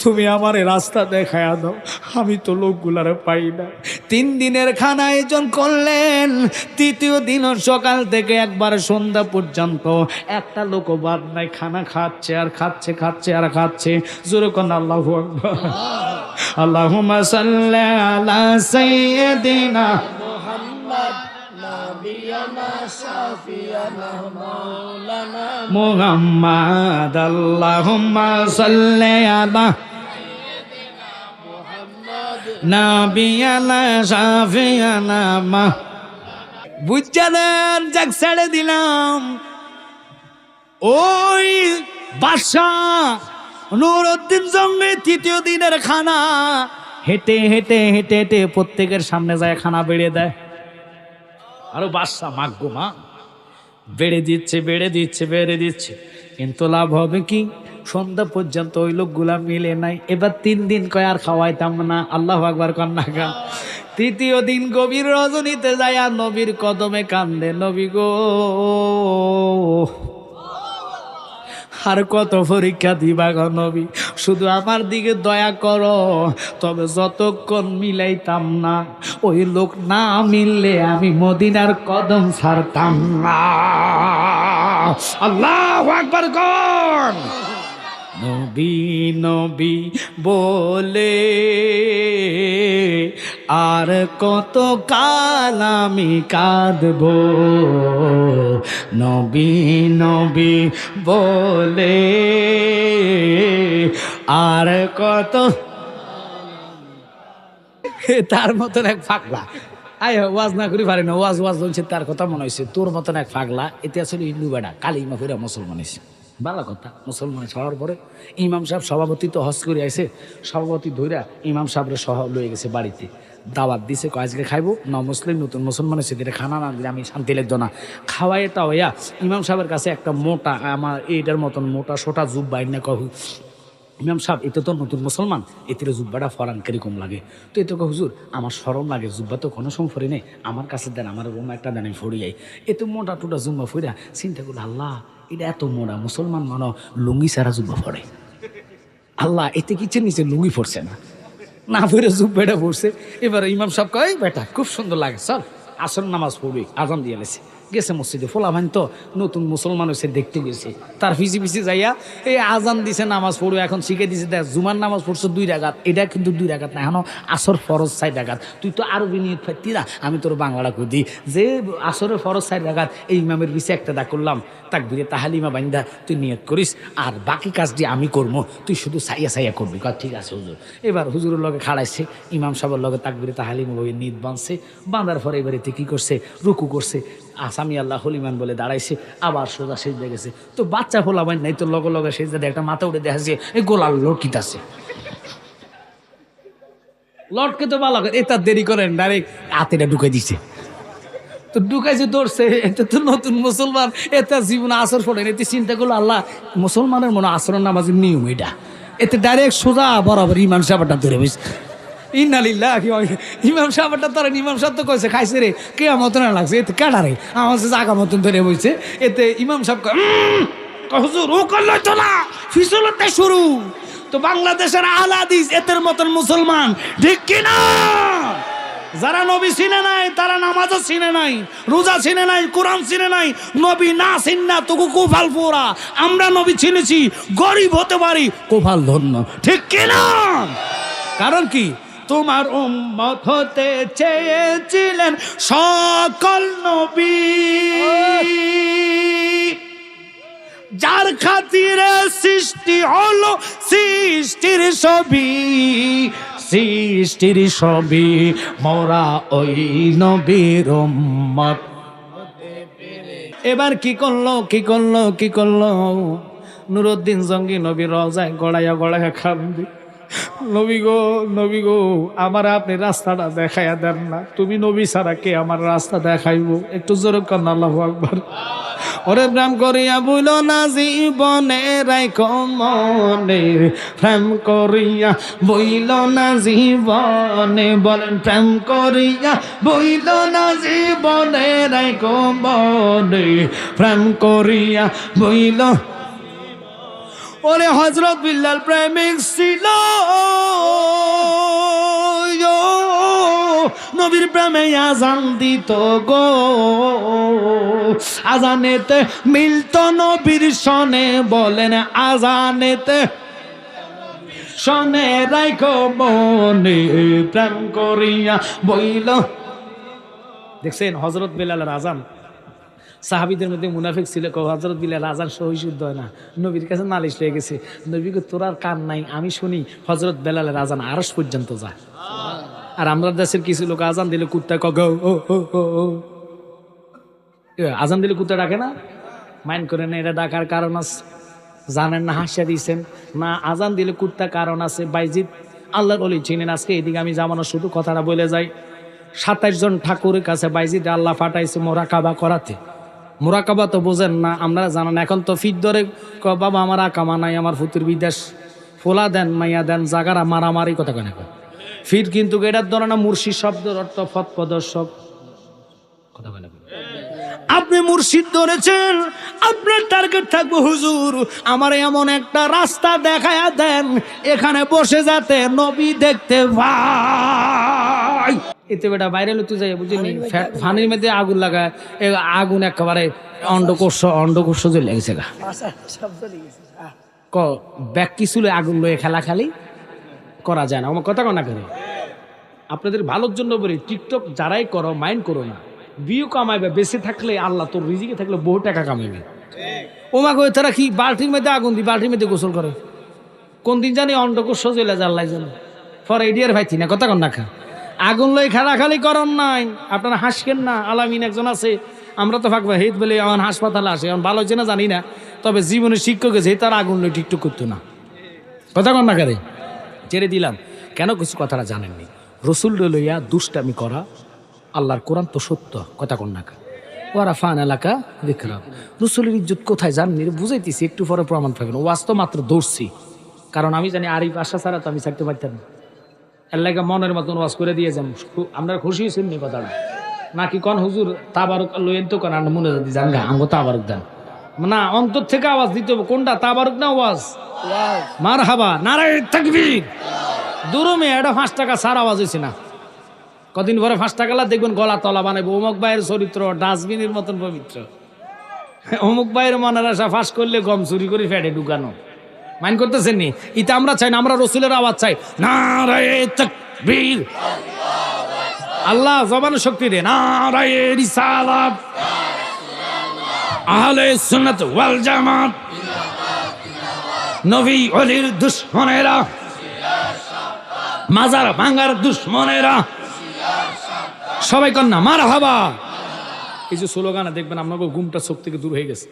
তুমি আমার রাস্তা দেখায়া দাও, আমি তো লোকগুলারে পাই না। 3 দিনের খানা আয়োজন করলেন, তৃতীয় দিন সকাল থেকে একবার সন্ধ্যা পর্যন্ত একটা লোক বাদ নাই, খানা খাচ্ছে আর খাচ্ছে, খাচ্ছে আর খাচ্ছে। জোরে কোন আল্লাহু আকবার। আল্লাহুম্মা সাল্লি আলা সাইয়্যিদিনা মুহাম্মদ নাবিয়ানা শাফিয়ানা মাওলানা মুহাম্মদ, আল্লাহুম্মা সাল্লি আলা সাইয়্যিদিনা মুহাম্মদ নাবিয়ানা শাফিয়ানা মা। বুঝছেন? যাক ছেড়ে দিলাম। ওই বাদশাহ নুরুদ্দিন জঙ্গি তৃতীয় দিনের খানা হেঁটে হেঁটে হেঁটে হেঁটে প্রত্যেকের সামনে যায় খানা বেড়ে দেয়। আরো বাদশাহ মাগো মা বেড়ে দিচ্ছে বেড়ে দিচ্ছে বেড়ে দিচ্ছে, কিন্তু লাভ হবে কি? সন্ধ্যা পর্যন্ত ওই লোকগুলা মিলে নাই। এবার 3 দিন কয় আর খাওয়াইতাম না। আল্লাহু আকবার কন্যা গা। তৃতীয় দিন গভীর রজনীতে যায় আর নবীর কদমে কান্দে, নবী গো, আর কত পরীক্ষা দিবা গো নবী, শুধু আমার দিকে দয়া করো। তবে যতক্ষণ মিলাইতাম না, ওই লোক না মিললে আমি মদিনার কদম ছাড়তাম না। আল্লাহু আকবার কোন। নবী নবী বলে আর কত কাল আমি কাঁদবো নবী নবী বলে, আর কত। তার মতন এক পাগলা, আয় ওয়াজ না করি পারি না, ওয়াজ ওয়াজ বলছে, তার কথা মনে হয়েছে তোর মতন এক পাগলা। এতে আসলে হিন্দু বেড়া কালিমা ফিরা মুসলমান হয়েছে, ভালো কথা। মুসলমান হওয়ার পরে ইমাম সাহেব সভাপতি তো হজ করে আইসে, সভাপতি ধইরা ইমাম সাহেবের সহ লয়ে গেছে বাড়িতে, দাওয়াত দিছে, আজকে খাইবো না মুসলিম নতুন মুসলমান হয়েছে, এটা খানা না দিলে আমি শান্তি লাগতো না। খাওয়াই তা হইয়া ইমাম সাহেবের কাছে একটা মোটা, আমার এইটার মতন মোটা সোটা জুব বাইর না কহু, ইমাম সাহেব এটা তো নতুন মুসলমান, এতে জুব্বাটা ফরান কিরকম লাগে? তো এতে হুজুর আমার সরম লাগে, জুব্বা তো কোনো সময় ফরি নেই, আমার কাছে দেন, আমার রুম একটা দেন, আমি ফরি যাই। এত মোটা টুটা জুম্বা ফইরা চিন্তা করলো, আল্লাহ এটা এত মোটা মুসলমান মানো লুঙ্গি সারা জুব্বা ফরে, আল্লাহ এতে কিচেন নিচে লুঙ্গি ফরছে না, না ফিরে জুব্বাটা পড়ছে। এবার ইমাম সাহেব কয় বেটা খুব সুন্দর লাগে, চল আসর নামাজ পড়বি, আজান দিয়ে গেছে, গেছে মসজিদে। ফোলাভান তো নতুন মুসলমান হয়েছে, দেখতে গেছে, তার পিছি পিছি যাইয়া এই আজান দিছে, নামাজ পড়বে, এখন শিখে দিছে, দেখ জুমার নামাজ পড়ছো 2 রাকাত, এটা কিন্তু 2 রাকাত না, এখন আসর ফরজ 4 রাকাত, তুই তো আরবি নিয়ত ফাইতি না, আমি তোর বাংলা কই যে আসরের ফরজ 4 রাকাত, এই ইমামের পিছে একটা দা করলাম, তাকবীরে তাহালিমা বাইন্দা তুই নিয়ত করিস, আর বাকি কাজটি আমি করবো, তুই শুধু সাইয়া সাইয়া করবি। ঠিক আছে হুজুর। এবার হুজুরের লগে খাড়াইছে, ইমাম সাহেবের লগে তাকবীরে তাহালিমা বই নিয়ত বাঁধছে, বাঁধার পরে এবারেতে কি করছে, রুকু করছে, আসামি আল্লাহ হলিমান বলে দাঁড়াইছে, আবার সোজা সেজদা গেছে। তো বাচ্চা ফোলাবান নাই, তো লগে লগে সেজদা একটা মাথা উঠে দেখা যায় এই গোলাল লটকিত আছে, লটকে তো ভালো করে, এটা দেরি করেন ডাইরেক্ট হাতেটা ঢুকে দিছে, তো ঢুকাইছে ধরছে, এটা তো নতুন মুসলমান, এটা জীবনে আসর পড়ে, এতে চিন্তা করলো আল্লাহ মুসলমানের মনে আসরের নামাজের নিয়ম এটা, এতে ডাইরেক্ট সোজা বরাবর ইমাম সাহেবটা ধরে বসে, ইন্নালিল্লাহ ইমাম সাহেবটা ধরেন, ইমাম সাহেব তো কইছে খাইছে রে কেয়ামত না লাগছে, এতে কাটা রে আমার জাগা মতন ধরে বইছে। এতে ইমাম সাহেব হুজুর ও করলো তো না, ফিসলতে শুরু। তো বাংলাদেশের আহলে হাদিস এদের মতন মুসলমান, ঠিক কিনা? যারা নবী চিনে নাই, তারা নামাজও চিনে নাই, রোজা চিনে নাই, কোরআন চিনে নাই, নবী না চিন না তবু কোফাল পোড়া। আমরা নবী চিনেছি, গরিব হতে পারি, কোফাল ধন্য, ঠিক কিনা? কারণ কি, তোমার উম্মত হতে চেয়েছিলেন সকল নবী, যার খাতিরে সৃষ্টি হলো সৃষ্টির ছবি, সৃষ্টির ছবি মোরা ওই নবীর উম্মত। এবার কি করলো, কি করলো, কি করলো? নুরুদ্দিন জঙ্গি নবীর রওজায় গড়াইয়া গড়াইয়া খান্দি, নবী গো, নবী গো, আমার আপনি রাস্তাটা দেখাইয়া দেন না, তুমি নবী ছাড়া কে আমার রাস্তা দেখাইবো? একটু জোরে কন্যা আল্লাহু আকবার। ওরে প্রেম করিয়া বইল না জীবনে রাইখো মনে, প্রেম করিয়া বইল না জীবনে, বলেন প্রেম করিয়া বইল না জীবনে রাইখো মনে, প্রেম করিয়া বইল। ওরে হযরত বিল্লাল প্রেমিক ছিল, নবীর প্রেমে আজান দিত গো, আজানেতে মিলত নবীর সনে, বলেন আজানেতে সনে রাইখো মনে, প্রেম করিয়া বইল। দেখছেন হযরত বিলালের আজান, সাহাবীদের মধ্যে মুনাফিক ছিল, হযরত বিলাল আজান সহি শুদ্ধ হয় না, নবীর কাছে নালিশ লেগে গেছে, নবীকে তোর আর কান নাই, আমি শুনি হযরত বিলালের আজান আরশ পর্যন্ত যায়। আর আমরা দেশের কিছু লোক আজান দিলে কুত্তা কগো ও ও ও ও, আজান দিলে কুত্তা ডাকে না, মাইন্ড করে না, এটা ডাকার কারণ আছে, জানেন না, হাসিয়া দিয়েছেন না, আজান দিলে কুত্তা কারণ আছে। বাইজিদ আল্লাহর ওলি চিনেন, আজকে এদিকে আমি জামানো শুধু কথাটা বলে যাই, 27 জন ঠাকুরের কাছে বাইজিদ আল্লাহ পাঠাইছে মোরাকাবা করাতে। মোরাকাবা তো বোঝেন না, আমরা জানেন, এখন তো ফিট ধরে বাবা আমার আকামা নাই, আমার ফুতুর বিদেশ, ফোলা দেন মাইয়া দেন, জাগারা মারামারি কথা কেন ফিট, কিন্তু এটার ধরে না মুর্শিদ শব্দের অর্থ পথ প্রদর্শক, কথা কেন? আপনি মুর্শিদ ধরেছেন, আপনার টার্গেট থাকবে হুজুর আমার এমন একটা রাস্তা দেখায়া দেন, এখানে বসে যাতে নবী দেখতে ভাই। এতে বেটা বাইরে লুতে যাই বুঝিনি, ফানির মধ্যে আগুন লাগায়, আগুন একেবারে অন্ডকোষ জ্বলে গেছে গা, ব্যাগ কি চুলে আগুন লয়ে খেলা খালি করা যায় না, আমার কথা কনা করে। আপনাদের ভালোর জন্য বলি, টিকটক যারাই করো মাইন্ড করো না, ভিউ কামাইবে, বেঁচে থাকলে আল্লাহ তোর রিজিকে থাকলে বহু টাকা কামাইবে। ওমা গো তারা কি বালতির মধ্যে আগুন দি বালতির মধ্যে গোসল করে, কোন দিন জানি অন্ডকোষ সজলে আল্লাহ জানে, ফর এডিয়ার ভাইছি না কথা কন না খা আগুন লই খালি করন নাই। আপনারা হাসকেন না, আলামিন একজন আছে, আমরা তো থাকবো হেত বলে আমার হাসপাতালে আসে, এখন ভালো হচ্ছে না জানি না, তবে জীবনের শিক্ষক আছে তার আগুন লই টিকটক করতো না, কথা কন না কারে ছেড়ে দিলাম। কেন কিছু কথাটা জানেননি, রসুল লইয়া দুষ্টামি করা, আল্লাহর কোরআন তো সত্য, কথা কন না কা ওরা ফান এলাকা দেখলাম রসুলের ইজ্জত কোথায় জাননি বুঝাইতেছি, একটু পরে প্রমাণ পাবেন। ওয়াজ তো মাত্র দৌড়ছি, কারণ আমি জানি আরিফ আশা ছাড়া তো আমি থাকতে পারতাম না। এলাকা মনের মতন ওয়াজ করে দিয়ে যান, আপনারা খুশি হয়েছেন নি কথাটা নাকি? কন হুজুর তাবারক লইয়েন তো কন, আমরা মনে যদি জান গা আমগো তাবারক দেন না, অন্তর থেকে আওয়াজ দিতে হবে। কোনটা তাবারক না ওয়াজ? মারহাবা, নারায়ে তাকবীর। দুরুমে এটা 5 টাকা সার আওয়াজ হয়েছে না, কদিন পরে 5 টাকা দেখবেন গলা তলা বানাইবো। অমুক ভাইয়ের চরিত্র ডাস্টবিনের মতন পবিত্র, অমুক ভাইয়ের মনের আশা ফাঁস করলে গম চুরি করে ফেটে ঢুকানো। মাইন করতেছেন নি? ইতা আমরা চাই না, আমরা রসুলের আওয়াজ চাই, নারায়ে তাকবীর। আল্লাহ জবানের শক্তি দে, নারায়ে রিসালাত, আহলে সুন্নাত ওয়াল জামাত, নবী ওলির দুশমনেরা, মাজার ভাঙার দুশমনেরা, সবাই কন্যা মারহাবা। এই যে স্লোগানে দেখবেন আপনাকে ঘুমটা চোখ থেকে দূর হয়ে গেছে,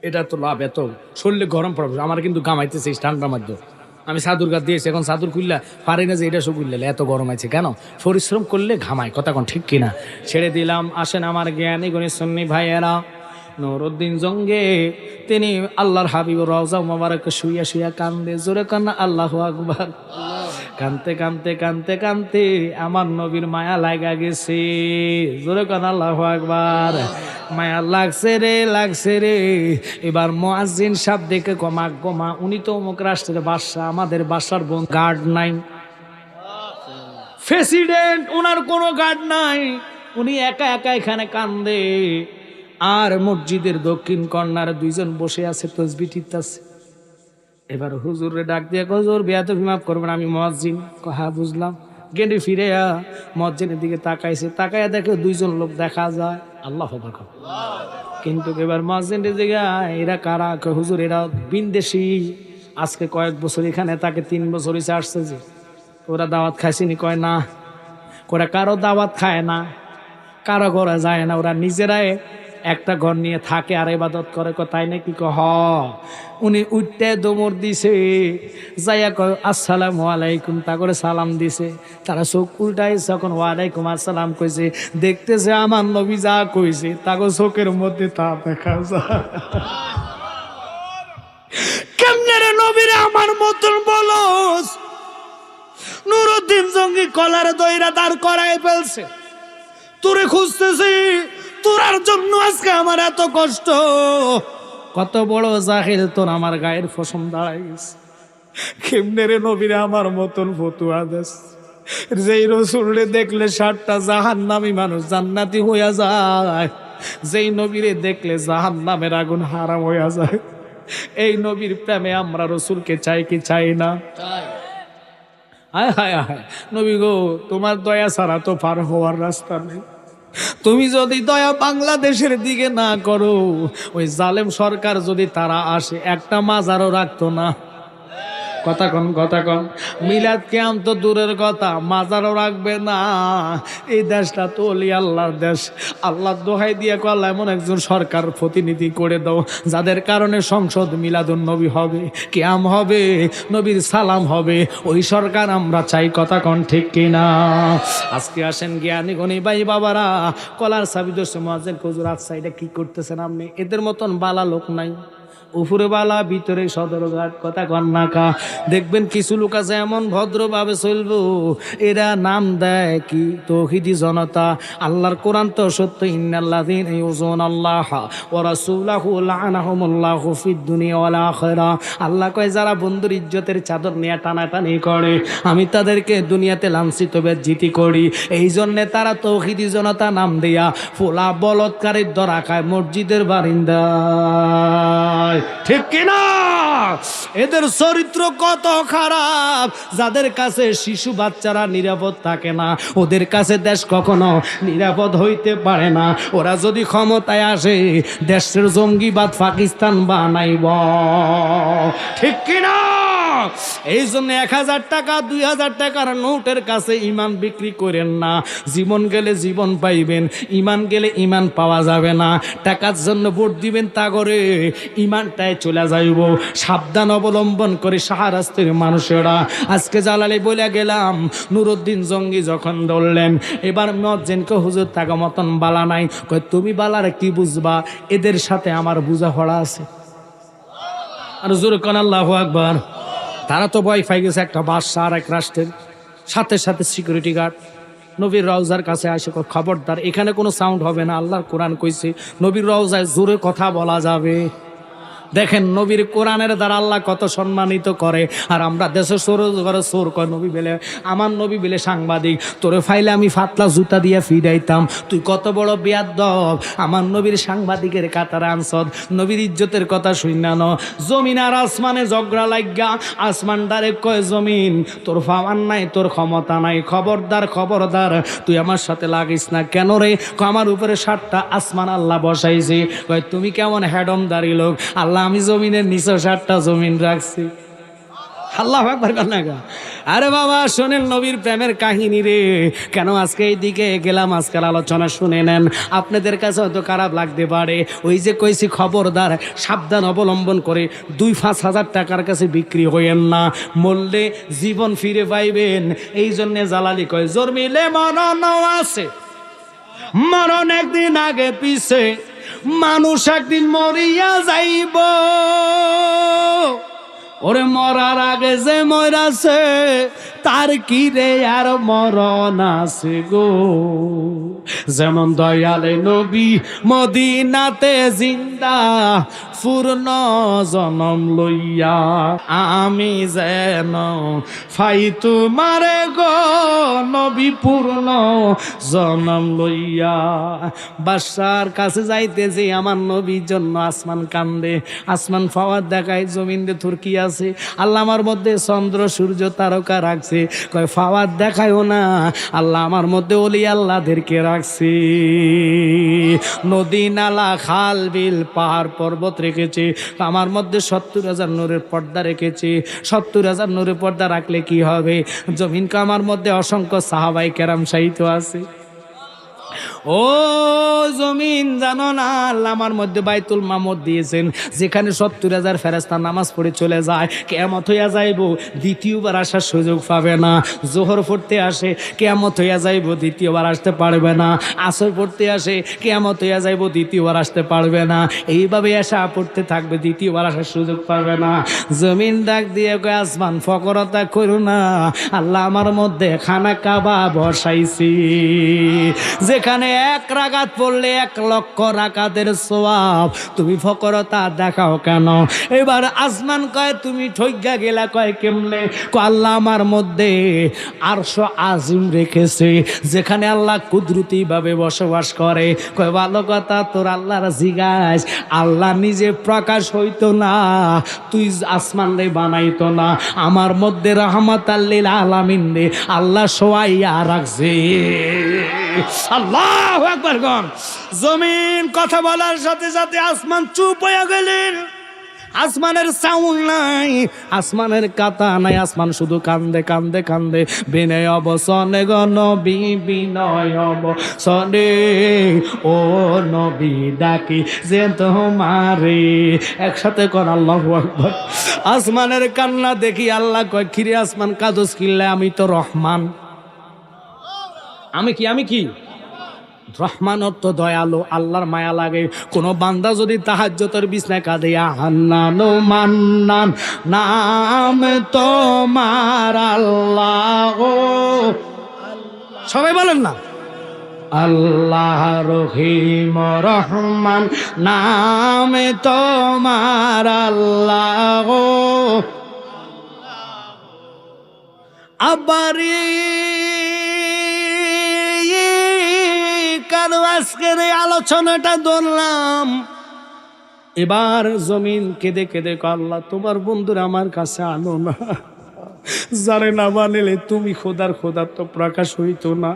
এটা তো লাভ। এত শরীরে গরম পড়বে, আমার কিন্তু ঘামাইতেছে ঠান্ডার মধ্যে। আমি চাদর গাছ দিয়েছি, এখন চাদর খুললা পারি না যে এটা সব খুললে এত গরম আছে কেন? পরিশ্রম করলে ঘামায়, কথা কোন ঠিক কিনা? ছেড়ে দিলাম। আসেন আমার জ্ঞানী গণী সুন্নি ভাইয়েরা, নুরউদ্দিন জঙ্গে তিনি আল্লাহর হাবিব রওজা মোবারক শুইয়া শুইয়া কান্দে, জোরে কান্না আল্লাহু আকবার। কানতে কানতে কানতে কানতে আমার নবীর মায়া লাগা গেছে, জোরে কান্না আল্লাহু আকবার। মায়া লাগছে রে। এবার মুয়াজ্জিন সাহেব দেখে কমা গোমা, উনি তো অমুক রাষ্ট্রের বাদশা, আমাদের বাদশার বোন গার্ড নাই, প্রেসিডেন্ট, ওনার কোনো গার্ড নাই, উনি একা একা এখানে কান্দে। আর মসজিদের দক্ষিণ কর্নারে 2 জন বসে আছে, তসবিহ টিপতেছে। এবার হুজুরে ডাক দিয়ে, হুজুর বেয়াদবি মাফ করবেন, আমি মুয়াজ্জিন। হ্যাঁ বুঝলাম। গেন্ডে ফিরে মুয়াজ্জিনের দিকে তাকাইছে, তাকাইয়া দেখে 2 জন লোক দেখা যায়, আল্লাহু আকবার। কিন্তু এবার মুয়াজ্জিনের দিকে, এরা কারা? হুজুর এরা বিনদেশি, আজকে কয়েক বছর এখানে, তাকে 3 বছর হয়েছে আসছে। যে ওরা দাওয়াত খাইছিনি? কয় না। ওরা কারো দাওয়াত খায় না, কারো ঘরে যায় না, ওরা নিজেরাই একটা ঘর নিয়ে থাকে আর ইবাদত করে। তাই নাকি? হ। উনি উঠতে দমর দিছে, যাইয়া কয় আসসালামু আলাইকুম, তা করে সালাম দিছে। তারা চোখ উল্টাই যখন ওয়ালাইকুম আসসালাম কইছে, দেখতেছে আমার নবী যা কইছে তাকে চোখের মধ্যে তা দেখা যায়। কেমনে রে নবীরে আমার মতন বলস? নুরউদ্দিন জঙ্গি কলার দইরা দাঁড় করায় ফেলছে, তোরে খুঁজতেছি, তোরার জন্য আজকে আমার এত কষ্ট। কত বড় জাহিল তোর, আমার গায়ের ফসম দাঁড়াই গেছে। কেমনে রে নবীরে আমার মতন ফতুয়া দেশ? যেই রসুলরে দেখলে 7টা জাহান্নামী মানুষ জান্নাতি হইয়া যায়, যেই নবীরে দেখলে জাহান্নামের আগুন হারাম হইয়া যায়। এই নবীর প্রেমে আমরা রসুলকে চাই কি চাই না? হায় হায় হায় নবী গো, তোমার দয়া ছাড়া তো পার হওয়ার রাস্তা নেই। তুমি যদি দয়া বাংলাদেশের দিকে না করো, ওই জালেম সরকার যদি তারা আসে, একটা মাজারও রাখতো না। কথা কন। মিলাদ কিয়াম তো দূরের কথা, মাজারও রাখবে না। এই দেশটা তো ওলি আল্লাহর দেশ। আল্লাহ দোহাই দিয়ে আল্লাহ এমন একজন সরকার প্রতিনিধি করে দাও, যাদের কারণে সংসদ মিলাদুন নবী হবে, কিয়াম হবে, নবীর সালাম হবে। ওই সরকার আমরা চাই, কথা কন ঠিক কিনা? আজকে আসেন জ্ঞানী গণী ভাই বাবারা, কলার সাবি দোষ মুয়াজ্জিন হুজুর আচ্ছা এটা কি করতেছেন আপনি? এদের মতন বালা লোক নাই, উপরে বালা ভিতরে সদরঘাট, কথা কন্যাকা। দেখবেন কিছু লোক আছে এমন ভদ্রভাবে চলবো, এরা নাম দেয় কি তৌহিদি জনতা। আল্লাহর কোরআন তো সত্য, ইন্নাল্লাযীনা ইউযুনাল্লাহা ওয়া রাসূলাহু লা'নাহুমুল্লাহু ফিদ দুনিয়া ওয়াল আখিরাহ। আল্লাহ কয় যারা বন্ধুর ইজ্জতের চাদর নিয়ে টানাটানি করে, আমি তাদেরকে দুনিয়াতে লাঞ্ছিত বেজ্জিতি করি। এই জন্যে তারা তৌহিদি জনতা নাম দিয়া ফোলা বলৎকারীর ধরা খায় মসজিদের বারিন্দায়। ঠিক কিনা? এদের চরিত্র কত খারাপ, যাদের কাছে শিশু বাচ্চারা নিরাপদ থাকে না, ওদের কাছে দেশ কখনো নিরাপদ হইতে পারে না। ওরা যদি ক্ষমতায় আসে দেশের জঙ্গিবাদ পাকিস্তান বানাইব, ঠিক কিনা? এই জন্য 1000 টাকা 2000 টাকার নোটের কাছে ইমান বিক্রি করেন না। জীবন গেলে জীবন পাইবেন, ইমান গেলে ইমান পাওয়া যাবে না। টাকার জন্য ভোট দিবেন, তা করে ইমানটাই চলে যাইব। সাবধান অবলম্বন করে শাহরাস্তের মানুষেরা। আজকে জালালি বলে গেলাম, নুরুদ্দিন জঙ্গি যখন ধরলেন, এবার মজ্জেনকে হুজুর থাকা মতন বালা নাই। কয় তুমি বালার কি বুঝবা, এদের সাথে আমার বুঝাপড়া আছে। আর জোরে কোন আল্লাহু আকবার। তারা তো ভয় পাই গেছে একটা বাদশা আর এক রাষ্ট্রের, সাথে সাথে সিকিউরিটি গার্ড নবীর রওজার কাছে আসে, খবরদার এখানে কোনো সাউন্ড হবে না। আল্লাহর কোরআন কইছে নবীর রওজায় জোরে কথা বলা যাবে। দেখেন নবীর কোরআনের দ্বারা আল্লাহ কত সম্মানিত করে। আর আমরা দেশে সোর কয় নবী বেলে, আমার নবী বেলে সাংবাদিক, তোরে ফাইলে আমি ফাতলা জুতা দিয়ে ফিরাইতাম। তুই কত বড় বেয়াদব, আমার নবীর সাংবাদিকের কাতারে আনসদ। নবীর ইজ্জতের কথা শুনানো। জমিন আর আসমানে ঝগড়া লাগা, আসমান ডাইরেক্ট কয় জমিন তোর পাওয়ার নাই, তোর ক্ষমতা নাই, খবরদার খবরদার তুই আমার সাথে লাগিস না। কেন রে? আমার উপরে 7টা আসমান আল্লাহ বসাইছে। কয় তুমি কেমন হ্যাডমদারি লোক, আল্লাহ আমি জমিনের নিচে 7টা জমিন রাখছি। আল্লাহু আকবার কান্নাগা। আরে বাবা শোনেন নবীর প্রেমের কাহিনী রে। কেন আজকে এই দিকে গেলাম, আজকাল আলোচনা শুনে নেন। আপনাদের কাছে হয়তো খারাপ লাগতে পারে, ওই যে কইছি খবরদার সাবধান অবলম্বন করে 2-5 হাজার টাকার কাছে বিক্রি হইয়েন না, মরলে জীবন ফিরে পাইবেন। এই জন্যে জালালি কয় জোর মিলে মরণ আছে, মরণ একদিন আগে পিছে, মানুষ একদিন মরিয়া যাইব। ওরে মরার আগে যে মরাছে তার কি রে আর মরণ আছে গো। যেমন দয়ালে নবী মদিনাতে জিন্দা পূর্ণ জনম লইয়া, আমি যেন ফাই তোমারে গো নবী পূর্ণ জনম লইয়া। বাদশার কাছে যাইতেছে আমার নবীর জন্য আসমান কান্দে, আসমান পাওয়ার দেখায় জমিন দে তুর্কি আছে। আল্লাহ আমার মধ্যে চন্দ্র সূর্য তারকা রাখছে, কয় পাওয়ার দেখায়ও না, আল্লাহ আমার মধ্যে ওলি আল্লাহদেরকে রাখছে। নদী নালা খাল বিল পাহাড় পর্বত রেখেছে, আমার মধ্যে 70,000 নূরের পর্দা রেখেছে। 70,000 নূরের পর্দা রাখলে কি হবে? জমিনকে আমার মধ্যে অসংখ্য সাহাবাই কেরাম সাহিত্য আছে। ও জমিন জানো না, আল্লাহ আমার মধ্যে বাইতুল মামুর দিয়েছেন, যেখানে 70,000 ফেরেশতা নামাজ পড়ে চলে যায়। কিয়ামত হইয়া যাইব, দ্বিতীয়বার আসার সুযোগ পাবে না। জোহর পড়তে আসে, কিয়ামত হইয়া যাইব, দ্বিতীয়বার আসতে পারবে না। আসর পড়তে আসে, কিয়ামত হইয়া যাইব, দ্বিতীয়বার আসতে পারবে না। এইভাবে আসা পড়তে থাকবে, দ্বিতীয়বার আসার সুযোগ পাবে না। জমিন ডাক দিয়ে কয় আসমান ফকরতা করো না, আল্লাহ আমার মধ্যে খানা কাবা বসাইছি, যেখানে 1 রাকাত পড়লে 1 লক্ষ রাকাতের সওয়াব। তুমি ফকরতা দেখাও কেন? এবার আসমান কয় তুমি ঠইগা গেলা। কয় কেমনে? কয় আল্লাহ আমার মধ্যে আরশ আজিম রেখেছে, যেখানে আল্লাহ কুদরতি ভাবে বসবাস করে। কয় ভালো কথা, তোর আল্লাহর জিগাস, আল্লাহ নিজে প্রকাশ হইতো না, তুই আসমান রে বানাইতো না, আমার মধ্যে রাহমাতাল লিল আলামিন রে আল্লাহ শোয়াইয়া রাখছে। আল্লাহু আকবার গণ। জমিন কথা বলার সাথে সাথে আসমান চুপ হয়ে গেলেন। আসমানের সাউন্ড নাই, আসমানের কথা নাই, আসমান শুধু কান্দে কান্দে কান্দে। বিনয় অবসনে গো নবী, বিনয় অবসনে ও নবী ডাকি যে তোমারে। একসাথে কর আল্লাহু আকবার। আসমানের কান্না দেখি আল্লাহ কয় খিরে আসমান কাদস কিল্লে, আমি তো রহমান। আমি কি রহমান অর্থ দয়ালু, আল্লাহর মায়া লাগে। কোন বান্দা যদি তাহাজ্জুদের বিছনায় কাঁদে, হান্নান মান্নান নাম তোমার আল্লাহ, সবাই বলেন না, আল্লাহ রহিম রহমান নাম তোমার আল্লাহ। আবারি কেন আজকের এই আলোচনাটা ধরলাম? এবার জমিন কেঁদে কেঁদে কয়, আল্লাহ তোমার বন্ধুরা আমার কাছে আনো না, যারে না বানাইলে তুমি খোদার তো প্রকাশ হইতো না।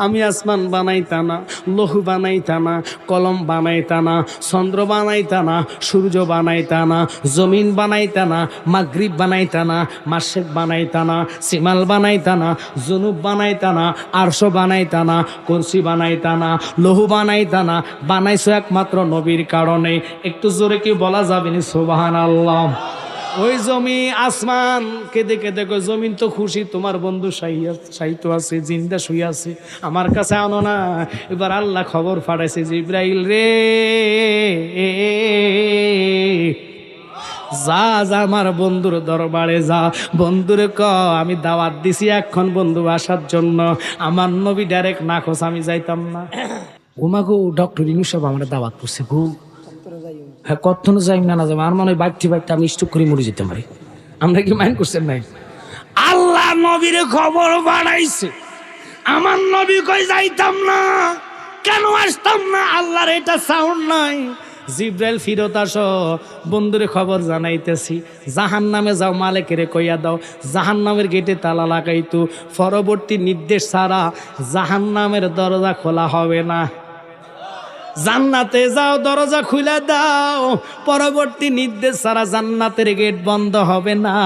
আমি আসমান বানাইতা না, লৌহ বানাইতা না, কলম বানাইতা না, চন্দ্র বানাইতা না, সূর্য বানাইতা না, জমিন বানাইতা না, মাগরিব বানাইতা না, মাসেক বানাইতা না, সিমাল বানাইতা না, জুনুব বানাইতা না, আরশ বানাইতা না, কুরসি বানাইতা না, লৌহ বানাইতা না, বানাইছো একমাত্র নবীর কারণে। একটু জোরে কি বলা যাবে না সুবহানাল্লাহ? ওই জমি আসমান কেঁদে কেঁদে কই, জমিন তো খুশি তোমার বন্ধু সাহিত্য আছে, জিন্দা শুয়ে আছে, আমার কাছে আনো না। এবার আল্লাহ খবর পাঠাইছে, জিব্রাইল রে যা যা আমার বন্ধুর দরবারে যা, বন্ধুরে ক আমি দাওয়াত দিছি এখন বন্ধু আসার জন্য। আমার নবী ডাইরেক্ট না খোঁজ, আমি যাইতাম না। ঘুমাগো ডক্টর ইনু সাহেব আমার দাওয়াত করছে, ঘুম হ্যাঁ কখনো যাই না, না যাবো আর মনে হয় বাইকটি আমি স্টক করে মরে যেতে পারি। আমরা কি মাইন্ড করছেন নাই? আল্লাহ নবীর খবর বাড়াইছে, আমার নবী কই যাইতাম না, কেন আসতাম না? আল্লাহর এটা সাউন্ড নাই। জিব্রাইল ফিরত আসো, বন্ধুরে খবর জানাইতেছি, জাহান্নামে যাও, মালিকেরে কইয়া দাও জাহান্নামের গেটে তালা লাগাইতো, পরবর্তী নির্দেশ ছাড়া জাহান্নামের দরজা খোলা হবে না। জান্নাতে যাও, দরজা খুলে দাও, পরবর্তী নির্দেশ ছাড়া জান্নাতের গেট বন্ধ হবে না।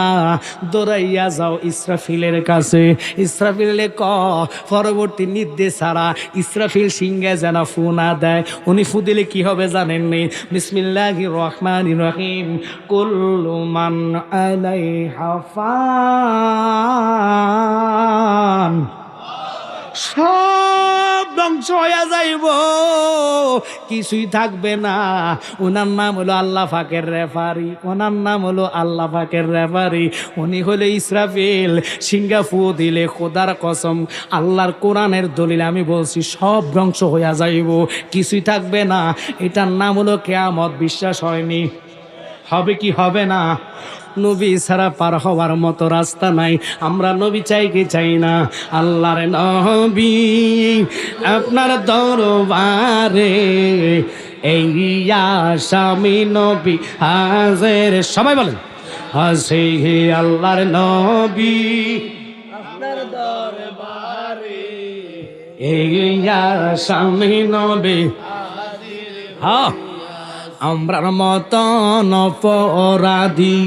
দৌড়াইয়া যাও ইসরাফিলের কাছে, ইসরাফিলে ক পরবর্তী নির্দেশ ছাড়া ইসরাফিল সিংহে যেন ফু না দেয়। উনি ফু দিলে কি হবে জানেননি? বিসমিল্লাহির রহমানির রহিম, কুল্লু মান আলাইহা ফান, সব ধ্বংস হয়ে যাইব, কিছুই থাকবে না। ওনার নাম হলো আল্লাহ পাকের রেফারি, ওনার নাম হলো আল্লাহ পাকের রেফারি। উনি হলে ইসরাফিল, সিংহা ফু দিলে খোদার কসম, আল্লাহর কোরআনের দলিল আমি বলছি, সব ধ্বংস হয়ে যাইব, কিছুই থাকবে না। এটার নাম হলো কিয়ামত। বিশ্বাস হয়নি? হবে কি হবে না? নবী ছাড়া পার হওয়ার মতো রাস্তা নাই। আমরা নবী চাই কি চাই না? আল্লাহর নবী আপনার দরবারে এই আসামি নবী হাজির, সবাই বলেন হাসি আল্লাহর নবী আপনার দরবারে এই আসামি নবী হ্যাঁ। আমরার মতন অপরাধী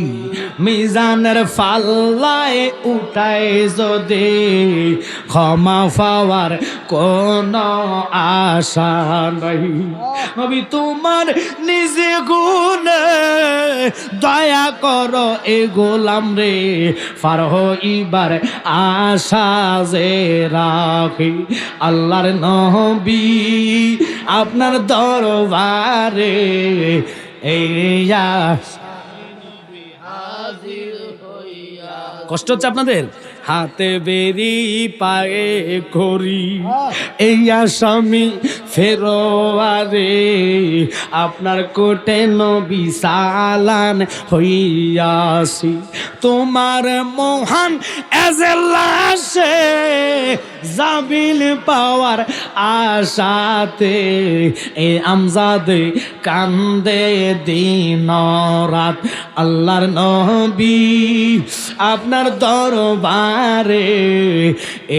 মিজানের ফাল্লায় উঠায় যদি ক্ষমা পাওয়ার কোন আশা নাই, নবী তোমার নিজে গুণে দয়া করো এ গোলাম রে, পার হইবার আশা যে রাখি। আল্লাহর নবী আপনার দরবারে কষ্ট হচ্ছে আপনাদের? হাতে বেরি পায়ে করি এই আসামি ফেরোয়ারে, আপনার কোটে নবী সালান হইয়াছি, তোমার মহান এজলাসে জাবিল পাওয়ার আশাতে এ আমজাদে কান্দে দিন রাত। আল্লাহর নবী আপনার দরবারে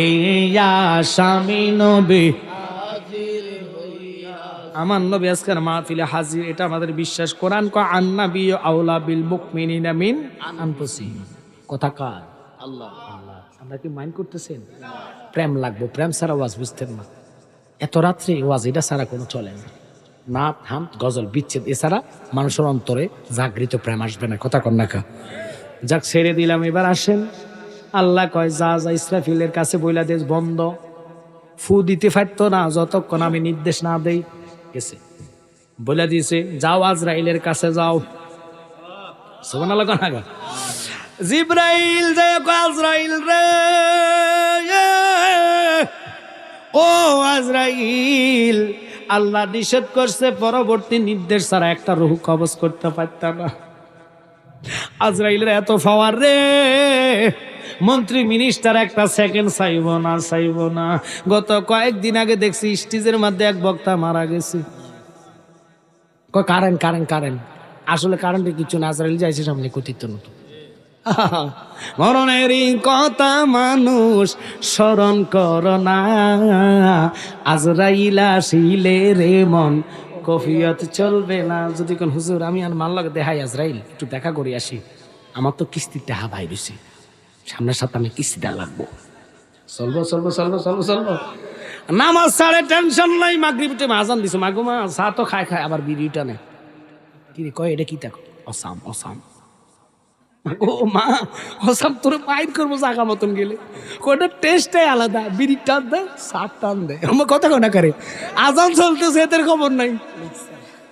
এই আসামি নবী আমার নবী আজকের মাহফিলে হাজির, এটা আমাদের বিশ্বাস। কোরআন কয় আন্নাবী আউলা বিল মুমিনিনা মিন আনফুসিহিম, কথা কার? আল্লাহ। আমরা কি মাইন্ড করতেছেন? প্রেম লাগবে, প্রেম ছাড়া ওয়াজ বুঝতেন না। এত রাত্রে ওয়াজ এটা ছাড়া কোনো চলে না। নাত হাম গজল বিচ্ছেদ এছাড়া মানুষের অন্তরে জাগৃত প্রেম আসবে না, কথা কন না কা। যাক ছেড়ে দিলাম, এবার আসেন। আল্লাহ কয় যা যা ইসরাফিলের কাছে বইলা দেশ বন্ধ, ফু দিতে পারতো না যতক্ষণ আমি নির্দেশ না দেই। গেছে বলে দিয়েছে যাও আজরাইলের কাছে যাও। সুবহানাল্লাহ কানাগা। জিব্রাইল যায় আজরাইল রে, ও আজরাইল আল্লাহ নিষেধ করছে পরবর্তী নির্দেশ ছাড়া একটা রূহ কবজ করতে পারতাম না। আজরাইলের এত পাওয়ার রে, মন্ত্রী মিনিস্টার একটা সেকেন্ড চাইব না। গত কয়েকদিন আগে দেখছি স্টেজের মধ্যে এক বক্তা মারা গেছে। কারেন্ট আসলে কারেন্টের কিছু না, আজরাইল যাইছে সামনে কতিত্ব নতুন। মরণেরই কথা মানুষ স্মরণ কর না, আজরাইল আসিলে রে মন কফিয়ত চলবে না। যদি কোন হুজুর আমি আর মান লাগে দেখাই আজরাইল একটু দেখা করে আসি, আমার তো কিস্তির টাকা ভাই বেশি, সামনের সাথে আমি কিস্তিটা লাগবো, চলবো চলবো চলবো চলবো চলবো। নামাজ ছাড়ে টেনশন নাই, মাগরিব টাইমে আজান দিছো, মাগো মা চা তো খায় খায় আবার বিড়িটা নেয়, কি রে কয় এটা কি দেখো, অসাম অসাম, ও মা অসাম তোর মাইর করবো জাগা মতন গেলে, ওটা টেস্টটাই আলাদা, বিড়ি টান দেয় সাত টান দেয়, আমার কথা কোনা করে আজান চলতেছে এদের খবর নাই,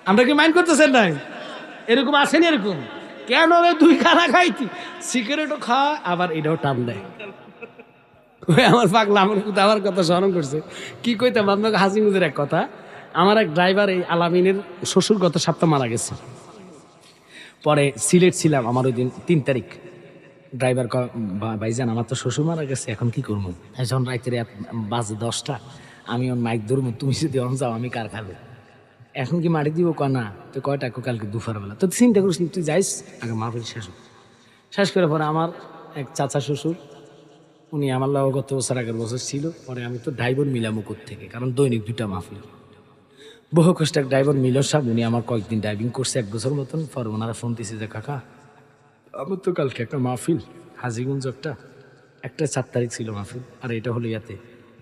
আমরা কি মাইন্ড করতেছেন নাই? এরকম আসেনি এরকম, কেন রে দুই খানা খাইতি, সিগারেটও খাওয়া আবার এটাও টান দেয়। ওই আমার পাগলা আমার কথা স্মরণ করছে, কি কইতাম আপনাকে হাসি মুজের এক কথা। আমার এক ড্রাইভার এই আলামিনের শ্বশুর গত সপ্তাহ মারা গেছে, পরে সিলেট ছিলাম আমার ওই দিন 3 তারিখ। ড্রাইভার ভাইজান আমার তো শ্বশুর মারা গেছে, এখন কি করবো, যখন রাত্রে বাজে 10টা, আমি ওর মাইক ধরবো, তুমি যদি অন যাও আমি কার খাবো, এখন কি মাটি দিব না, তো কয়টা কালকে দুপুরবেলা, তো চিন্তা করিস তুই যাইস আগে মাহফিল শেষ করে। পরে আমার এক চাচা শ্বশুর, উনি আমার লোক গত বছর আগের বছর ছিল, পরে আমি তো ড্রাইভার মিলামুকুর থেকে, কারণ দৈনিক 2টা মাহফিল, বহু কষ্ট এক ড্রাইভার মিলর সাহেব, উনি আমার কয়েকদিন ড্রাইভিং করছে 1 বছর মতন। পরে ওনারা ফোন দিয়েছে যে কাকা আমার তো কালকে একটা মাহফিল হাজিগঞ্জ, একটা 4 তারিখ ছিল মাহফিল, আর এটা হলো ইয়াতে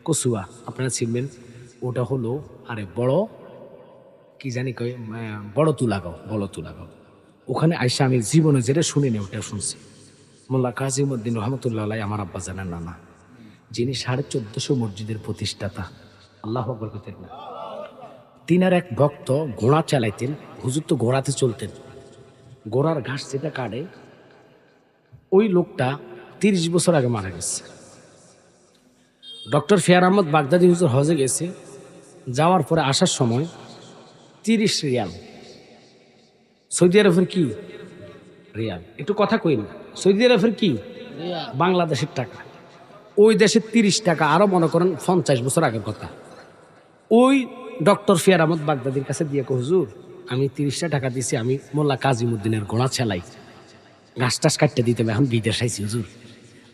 কচুয়া, আপনারা চিনবেন, ওটা হলো আরে বড় কি জানি কয় বড় তুলাগাঁও, ওখানে আইসা আমি জীবনে যেটা শুনিনি ওটা শুনছি। মোল্লা কাজিমউদ্দিন রহমতুল্লাহ আলাই আমার আব্বা জানেন না, যিনি 1450 মসজিদের প্রতিষ্ঠাতা, আল্লাহু আকবার কইতেন না। তিনার এক ভক্ত ঘোড়া চালাইতেন, হুজুর তো ঘোড়াতে চলতেন, ঘোড়ার ঘাস যেটা কাটে, ওই লোকটা 30 বছর আগে মারা গেছে। ডক্টর ফিয়ার আহমদ বাগদাদি হুজুর হজে গেছে, যাওয়ার পরে আসার সময় 30 রিয়াল, সৌদি আরবের কি রিয়াল, একটু কথা কই না, সৌদি আরবের কি বাংলাদেশের টাকা, ওই দেশের 30 টাকা, আরো মনে করেন 50 বছর আগের কথা। ওই ডক্টর ফিয়ার আহমদ বাগদাদির কাছে দিয়ে হুজুর আমি 30টা টাকা দিছি, আমি মোল্লা কাজিমউদ্দিনের ঘোড়া চালাই, ঘাস টাস কাটতে দিতে হবে, এখন বিদেশ আইছি হুজুর,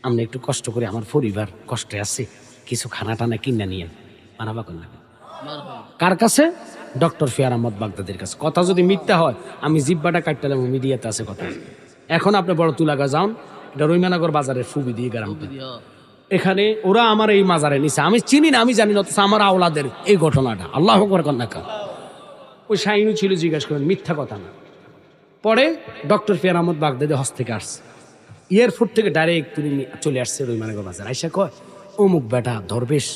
আমরা একটু কষ্ট করে, আমার পরিবার কষ্টে আছে, কিছু খানা টানা কিনা নিয়ে মানাবা করলাম। কার কাছে? ডক্টর ফিয়ার আহমদ বাগদাদির কাছে। কথা যদি মিথ্যা হয় আমি জিব্বাটা কাটতাম, মিডিয়াতে আছে কথা। এখন আপনি বড় তুলাগা যান, এটা রইমানগর বাজারের ফুবি দিয়ে গ্রাম, এখানে ওরা আমার এই মাজারে নিছে, আমি চিনি না, আমি জানি না, অথচ আমার আওলাদের এই ঘটনাটা, আল্লাহ আকবার কন্যা। ওই শাহিনু ছিল, জিজ্ঞাসা করেন, মিথ্যা কথা না। পরে ডক্টর ফিয়ার আহমদ বাগদাদি হজ থেকে আসছে, এয়ারপোর্ট থেকে ডাইরেক্ট তিনি চলে আসছে রইমানগর বাজার, আইসা কয় অমুক বেটা দরবেশ,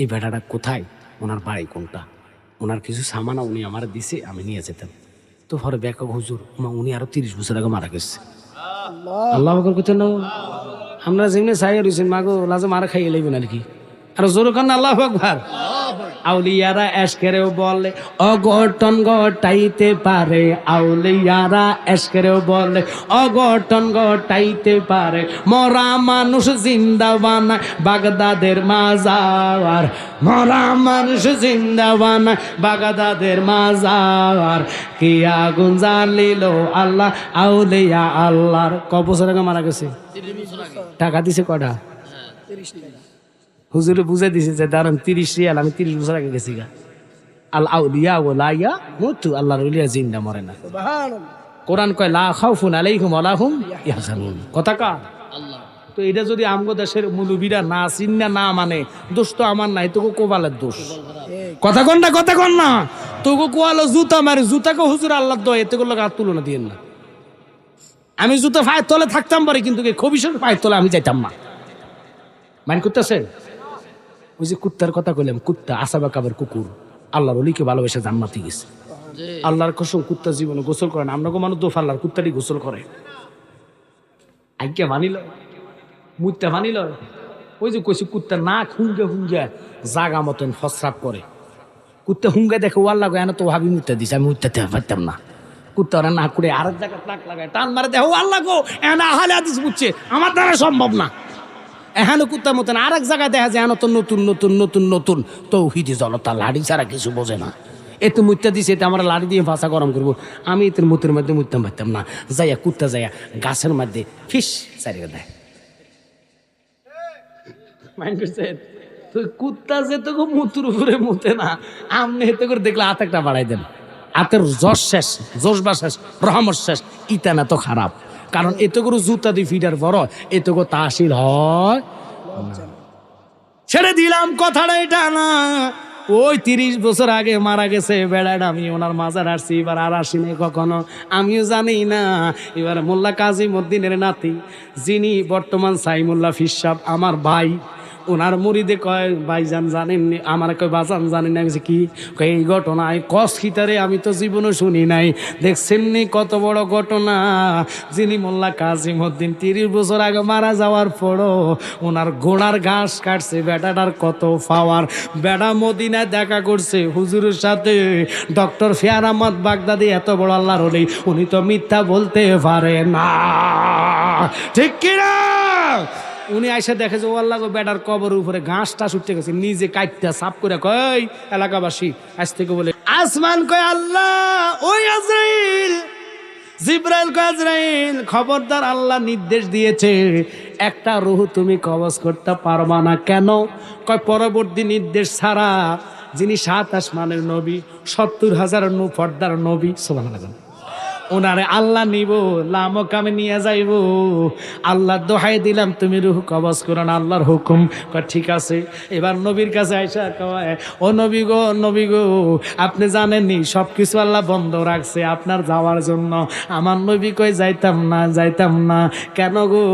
এই বেটাটা কোথায়, ওনার বাড়ি কোনটা, ওনার কিছু সামানা উনি আমার দিছে, আমি নিয়ে যেতাম। তো পরে ব্যাক হুজুর উনি আরো 30 বছর আগে মারা গেছে। আল্লাহ আকবার কইতেন না, আমরা যেমনি চাই রয়েছেন মাগো লাজে মারা খাইয়ে লইবেন আর কি, আর জোর কান আল্লাহু আকবার। আউলিয়ারা এশকেরেও বলে অঘটন ঘটাইতে পারে, আউলিয়ারা এশকেরেও বলে অঘটন ঘটাইতে পারে, মরা মানুষ জিন্দা বানায় বাগদাদের মাজার, মরা মানুষ জিন্দা বানায় বাগদাদের মাজার, কি আগুন জ্বালিল আল্লাহ আউলিয়া আল্লাহর। ক বছর আগে মারা গেছে, টাকা দিছে কটা? 30 টাকা। হুজুরে বুঝে দিছে যে দাঁড়ান 30 রিয়াল, আমি 30 বছর আগে গেছি গা। আল আউলিয়া ওয়া লা ইয়ামুতু, আল্লাহর ওলিয়া জিন্দা মরে না। সুবহানাল্লাহ। কোরআন কয় লা খাউফুন আলাইহিম ওয়া লা হুম ইয়াহজানুন, কথা কা আল্লাহ। তো এটা যদি আমগো দেশের মুলুবিরা না চিন্না না মানে, দোষ তো আমার নাই, তোকে কোবালের দোষ। কথা কন না, তোকে কোয়ালো জুতা মারে, জুতাকে হুজুর আল্লাহর দয়া, এতে করলে হাত তুলনা দিয়েন না। আমি জুতা পায়ের তলে থাকতাম পারি, কিন্তু খবিসের পায়ের তলে আমি যাইতাম না। মাইন করতেছেন? ওই যে কুত্তার কথা কইলাম, কুত্তা আসাবা কাবার কুকুর, আল্লাহর ওলিকে ভালোবেসে জান্নাতে গেছে। আল্লাহর কসম কুত্তা জীবনে গোসল করে না, আমরা মানুষ দোফ আল্লাহর কুত্তারই গোসল করে। আজ্ঞা মানিল মুত্তা মানিল, ওই যে কইছি কুত্তা না হুঙ্গা জাগা মতন ফসরাপ করে, কুত্তা হুঙ্গা দেখে ও আল্লাহ এনে তো ভাবি মুত্তা দিছে, আমি মুত্তাতে পারতাম না। কুত্তা ওরা না করে আরেক জায়গায় টাক লাগায়, টান মারে দেখো আল্লাহ গো এনে আহালে হাদিস বুঝছে, আমার দ্বারা সম্ভব না। এখানে কুত্তার মতন আরেক জায়গায় দেখা যায় তো নতুন তৌহিদি জনতা লাড়ি ছাড়া কিছু বোঝে না। এতে মুত্যা দিছে, এতে আমরা লাড়ি দিয়ে ভাষা গরম করবো। আমি এতে মুতের মধ্যে মুততাম পারতাম না, যাইয়া কুত্তা যাইয়া গাছের মধ্যে ফিস চারিয়ে দেয়। মাইন্ড করছেন? তো কুত্তা যে তো মুতুর উপরে মুতে না, আমনে এতে করে দেখলে হাত একটা বাড়াই দেন, হাতের জশ শেষ, জোশ বা শেষ, রহমত শেষ, ইটা না তো খারাপ। কারণ এত করে জুতা দিয়ে ফিটার বড়, এত করে তাসিল হয়। ছেড়ে দিলাম কথাটা এটা না, ওই 30 বছর আগে মারা গেছে বেড়াটা, আমি ওনার মাজার আসছি, এবার আর আসিনি কখনো, আমিও জানি না। এবার মোল্লা কাজীমউদ্দিনের নাতি, যিনি বর্তমান সাইমুল্লাহ ফিসাব, আমার ভাই, ওনার মুরিদে কয় ভাইজান জানেননি, আমার কয় বাজান জানেন না। কি কয় এই ঘটনায় কস খিতারে আমি তো জীবনে শুনি নাই, দেখছেননি কত বড় ঘটনা। যিনি মোল্লা কাজীমউদ্দিন 30 বছর আগে মারা যাওয়ার পরও ওনার ঘোড়ার ঘাস কাটছে, বেটাটার কত পাওয়ার। বেটা মদিনায় দেখা করছে হুজুরের সাথে, ডক্টর ফিয়ার আহমদ বাগদাদি এত বড় আল্লাহর ওলি, উনি তো মিথ্যা বলতে পারে না, ঠিক কিনা? উনি আইসা দেখে যে ও আল্লাহ গো, বেটার কবর উপরে ঘাস টাস উঠতে গেছে, নিজে কাটটা সাফ করে কয় এলাকাবাসী আজ থেকে বলে আসমান কয় আল্লাহ ওই আজরাইল, জিব্রাইল কয় আজরাইল খবরদার, আল্লাহ নির্দেশ দিয়েছে একটা রূহ তুমি কবজ করতে পারবা না। কেন? কয় পরবর্তী নির্দেশ ছাড়া যিনি 7 আসমানের নবী, 70,000 পর্দার নবী, সুবহানাল্লাহ, ওনারে আল্লাহ নিব, লামক আমি নিয়ে যাইব। আল্লাহ দোহাই দিলাম তুমি রুহ কবজ করো না, আল্লাহর হুকুম। ঠিক আছে। এবার নবীর কাছে আইসা কয় ও নবী গো, নবী গো, আপনি জানেননি সব কিছু আল্লাহ বন্ধ রাখছে আপনার যাওয়ার জন্য। আমার নবী কই যাইতাম না, যাইতাম না। কেন গো?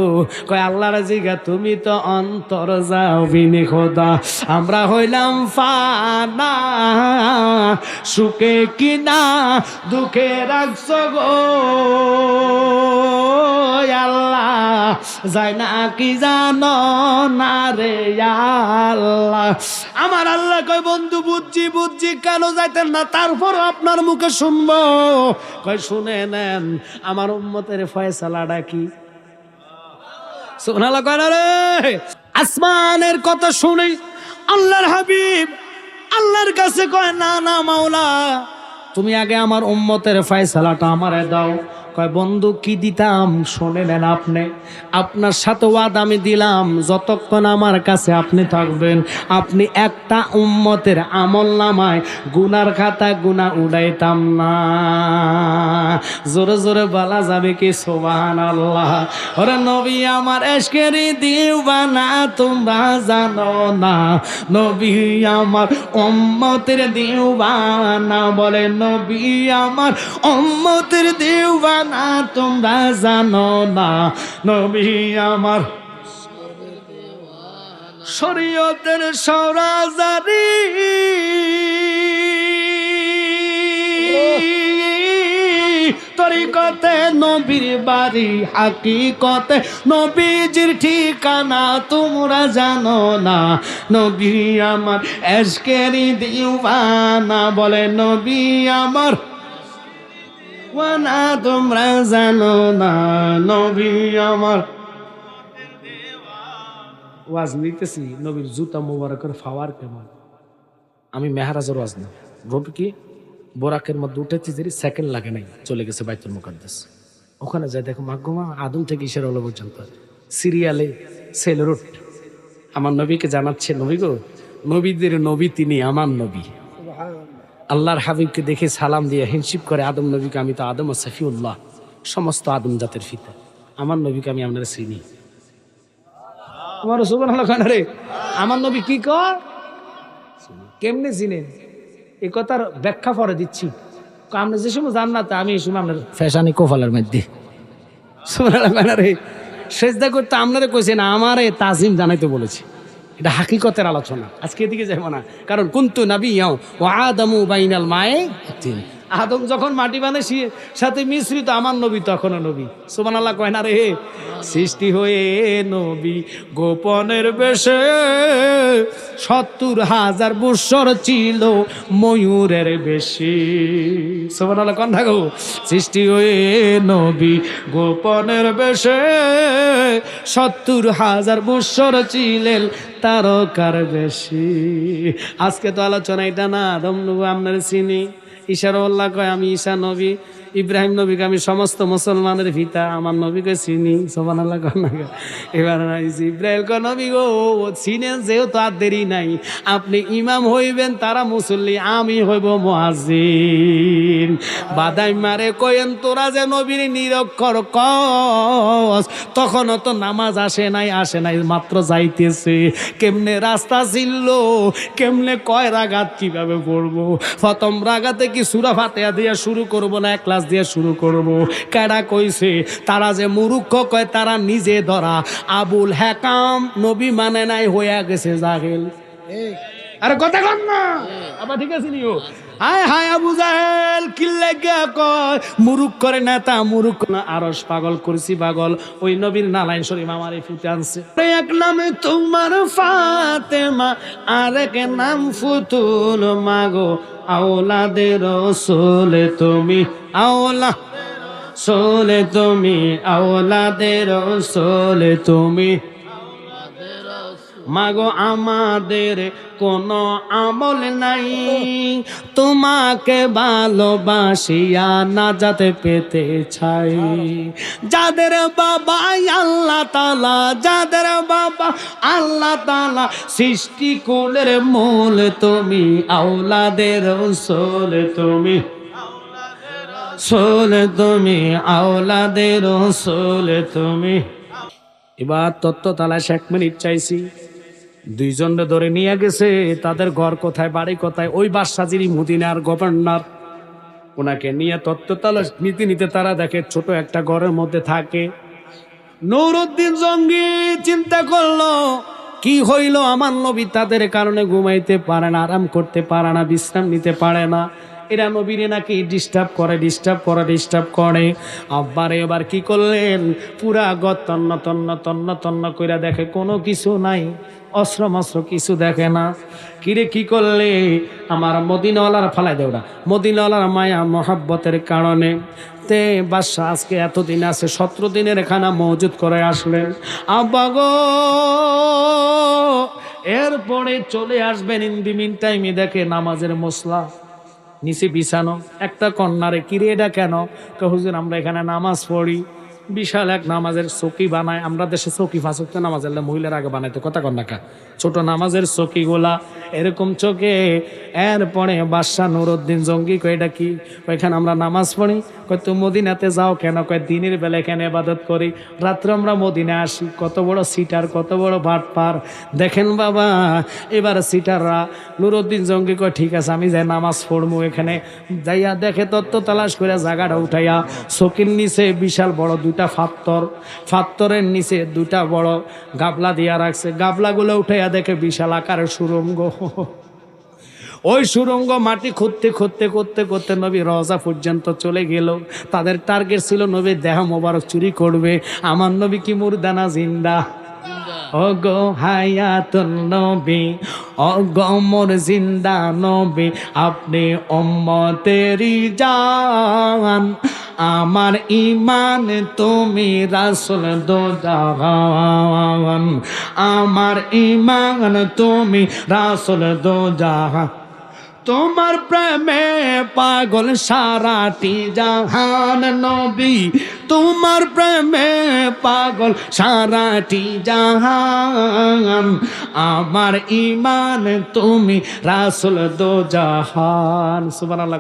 কয় আল্লাহর জিগা, তুমি তো অন্তর যাও বিনি খোদা, আমরা হইলাম ফানা, সুখে কিনা দুঃখে রাখছো গো আল্লাহ, যায় না কি জানো না রে আল্লাহ। আমার আল্লাহ কয় বন্ধু বুঝছি বুঝছি, কেন যাইতেন না, তারপরও আপনার মুখে শুনবো। কয় শুনে নেন আমার উম্মতের ফয়সালাটা কি। সুবহানাল্লাহ কয় না রে। আসমানের কথা শুনে আল্লাহর হাবিব আল্লাহর কাছে কয় না না মাওলা, তুমি আগে আমার উম্মতের ফয়সালাটা আমারে দাও। কয় বন্ধু কি দিতাম? শুনে নেন আপনি, আপনার সাথে ওয়াদা আমি দিলাম, যতক্ষণ আমার কাছে আপনি থাকবেন, আপনি একটা উম্মতের আমল নামায় গুনার খাতা গুনাহ উড়াইতাম না। জোরে জোরে বলা যাবে কি সুবহানাল্লাহ? ওরে নবী আমার এশকেরি দিওয়ানা, তোমরা জানো না নবী আমার উম্মতের দিওয়ানা, বলে নবী আমার উম্মতের দিওয়ানা, তোমরা জানো না নবী আমার শরীয়তের সরাজারি, তরিকতে নবীর বাড়ি, হাকিকতে নবীজির ঠিকানা, তোমরা জানো না নবী আমার এশকেরি দিওয়ানা, বলে নবী আমার ওয়ানা, তোমরা জানো না নবী আমার। ওয়াজ নিতেছি নবীর জুতা মুবারকের ফাওয়ার কেমন। আমি মেহরাজের ওয়াজ না, রবি কি বোরাকের মধ্যে উঠেছি, যে সেকেন্ড লাগে নাই, চলে গেছে বাইতুল মুকাদ্দাস। ওখানে যাই দেখো মাগমা আদম থেকে ঈশার আলো পর্যন্ত সিরিয়ালে সেল রুট আমার নবীকে জানাচ্ছে, নবী গো, নবীদের নবী তিনি আমার নবী। আল্লাহর হাবিবকে দেখে সালাম দিয়ে হ্যান্ডশিপ করে আদম নবীকে, আমি তো আদম ও সফিউল্লাহ, সমস্ত আদম জাতের ফিতা, আমার নবীকে আমি আপনারা চিনি। আমার সুবহানাল্লাহ রে, আমার নবী কি কর কেমনে চিনেন? এই কথার ব্যাখ্যা পরে দিচ্ছি। আমরা যে সময় জান্নাতে, আমি এই সময় আপনার ফ্যাশানি কোফালের মধ্যে সুবহানাল্লাহ রে সেজদা করতে আপনারা কইছে না, আমারে তাজিম জানাইতে বলেছে। এটা হাকিকতের আলোচনা, আজকে এদিকে যাবো না, কারণ কুনতু নাবিয়্যাও ওয়া আদামু বাইনাল মায়ে, আদম যখন মাটি বানায় সাথে মিশ্রিত, আমার নবী তখনও নবী। সুবহানাল্লাহ কয় না রে? সৃষ্টি হয়ে নবী গোপনের বেশে ৭০,০০০ বৎসর ছিল ময়ূরের বেশি। সুবহানাল্লাহ কন থাকো। সৃষ্টি হয়ে নবী গোপনের বেশে ৭০,০০০ বৎসর ছিলেন তারকার বেশি। আজকে তো আলোচনা এটা না, আদম নবী আপনার চিনি, ঈশারউল্লাহ কয় আমি ঈশা নবী, ইব্রাহিম নবীকে আমি সমস্ত মুসলমানের পিতা, আমার নবীকে চিনি। সুবহানাল্লাহ কন না? এবার ইব্রাহিম কয় নবী গো চিনেন যেহেতু আর দেরি নাই, আপনি ইমাম হইবেন, তারা মুসল্লি, আমি হইব মুয়াজ্জিন। বাদাই মারে কয়েন তোরা যে নবীর নিরক্ষর কস, তখনও তো নামাজ আসে নাই মাত্র যাইতেছে, কেমনে রাস্তা ছিল, কেমনে কয় রাগাত কিভাবে পড়বো, প্রথম রাগাতে কি সূরা ফাতিহা দিয়ে শুরু করব না ক্লাস দিয়ে শুরু করব? কেডা কইছে? তারা যে মূর্খ কয় তারা নিজে ধরা। আবুল হাকাম নবী মানে নাই, হইয়া গেছে জাহেল। আরে কথা কন না আবার, ঠিক আছে নিও। হায় হায় আবু জাহেল কি লাগা কয় মুরুখ করে নেতা, মুরুখ না আরশ পাগল করছি পাগল। ওই নবীর নালাইন শরীফ আমারে ফুটে আনছে। এক নামে তোমার ফাতেমা, আরেক নাম ফুতুল মাগো, আওলাদে রাসূল তুমি, আওলা সোলে তুমি, আওলাদে রাসূল তুমি। মাগো আমাদের কোনো আমল নাই, তোমাকে ভালোবাসিয়া নাজাত পেতে চাই। যাদের বাবা আল্লাহ তাআলা, যাদের বাবা আল্লাহ তাআলা, সৃষ্টি কুলের মূল তুমি, আওলাদে রাসূল তুমি, সোল তুমি, আওলাদে রাসূল তুমি। এবার তত্ত্ব তালাশ 1 মিনিট চাইছি। দুইজনে ধরে নিয়ে গেছে, তাদের ঘর কোথায়, বাড়ি কোথায়, ওই বাদশাহ যিনি মদিনার গভর্নর, ওনাকে নিয়ে তত্ত্ব তালাশ নিতে তারা দেখে ছোট একটা ঘরের মধ্যে থাকে। নুরউদ্দিন জঙ্গি চিন্তা করলো কি হইল, আমার নবী তাদের কারণে ঘুমাইতে পারে না, আরাম করতে পারে না, বিশ্রাম নিতে পারে না। এরা নবীরে নাকি ডিস্টার্ব করে। আব্বারে এবার কি করলেন, পুরা গত তন্ন কইরা দেখে কোনো কিছু নাই, অস্ত্র মস্ত্র কিছু দেখে না। কিরে কি করলে, আমার মদিনাওয়ালার ফালাই দেওয়া, মদিনাওয়ালার মায়া মহাব্বতের কারণে তে বাদশাহ আজকে এতদিন আছে, 17 দিনের খানা মজুদ করে আসলেন। আব্বা গো এরপরে চলে আসবেন। ইন দি মিন টাইমে দেখে নামাজের মশলা নিচে বিছানো, একটা কন্যারে, কিরে এটা কেন? হুজুর আমরা এখানে নামাজ পড়ি, বিশাল এক নামাজের চৌকি বানায়। আমরা দেশে চৌকি 5 ওয়াক্ত নামাজের মহিলার আগে বানাইতো, কথা কন্যাকা ছোট নামাজের চৌকিগুলা এরকম চোখে। এরপরে বাদশাহ নুরউদ্দিন জঙ্গি কয় এটা কি? ওইখানে আমরা নামাজ পড়ি। কয় তুমি মদিনাতে যাও কেন? কয় দিনের বেলা এখানে ইবাদত করি, রাত্রে আমরা মদিনা আসি। কত বড় সিটার, কত বড় বাটপার দেখেন বাবা। এবার সিটাররা, নুরউদ্দিন জঙ্গি কয় ঠিক আছে আমি যাই নামাজ পড়বো। এখানে যাইয়া দেখে তত্ত্ব তালাশ করে জায়গাটা উঠাইয়া চৌকির নিচে বিশাল বড় 2টা ফাত্তরের নিচে 2টা বড় গাবলা দিয়া রাখছে। গাবলাগুলো উঠাইয়া দেখে বিশাল আকারের সুরঙ্গ। ওই সুরঙ্গ মাটি করতে নবী রওজা পর্যন্ত চলে গেল। তাদের টার্গেট ছিল নবীর দেহ মোবারক চুরি করবে। আমার নবী কি মুর্দানা জিন্দা? ওগো হায়াতুন নবী, ওগো মোর জিন্দা নবী, আপনি উম্মতেরই জান, আমার ঈমান তুমি রাসূল দো জাহান, আমার ঈমান তুমি রাসূল দো জাহান। তোমার প্রেমে পাগল সারাটি জাহান নবী, তোমার প্রেমে পাগল সারাটি জাহান, আমার ঈমান তুমি রাসূল দো জাহান। সুবহানাল্লাহ।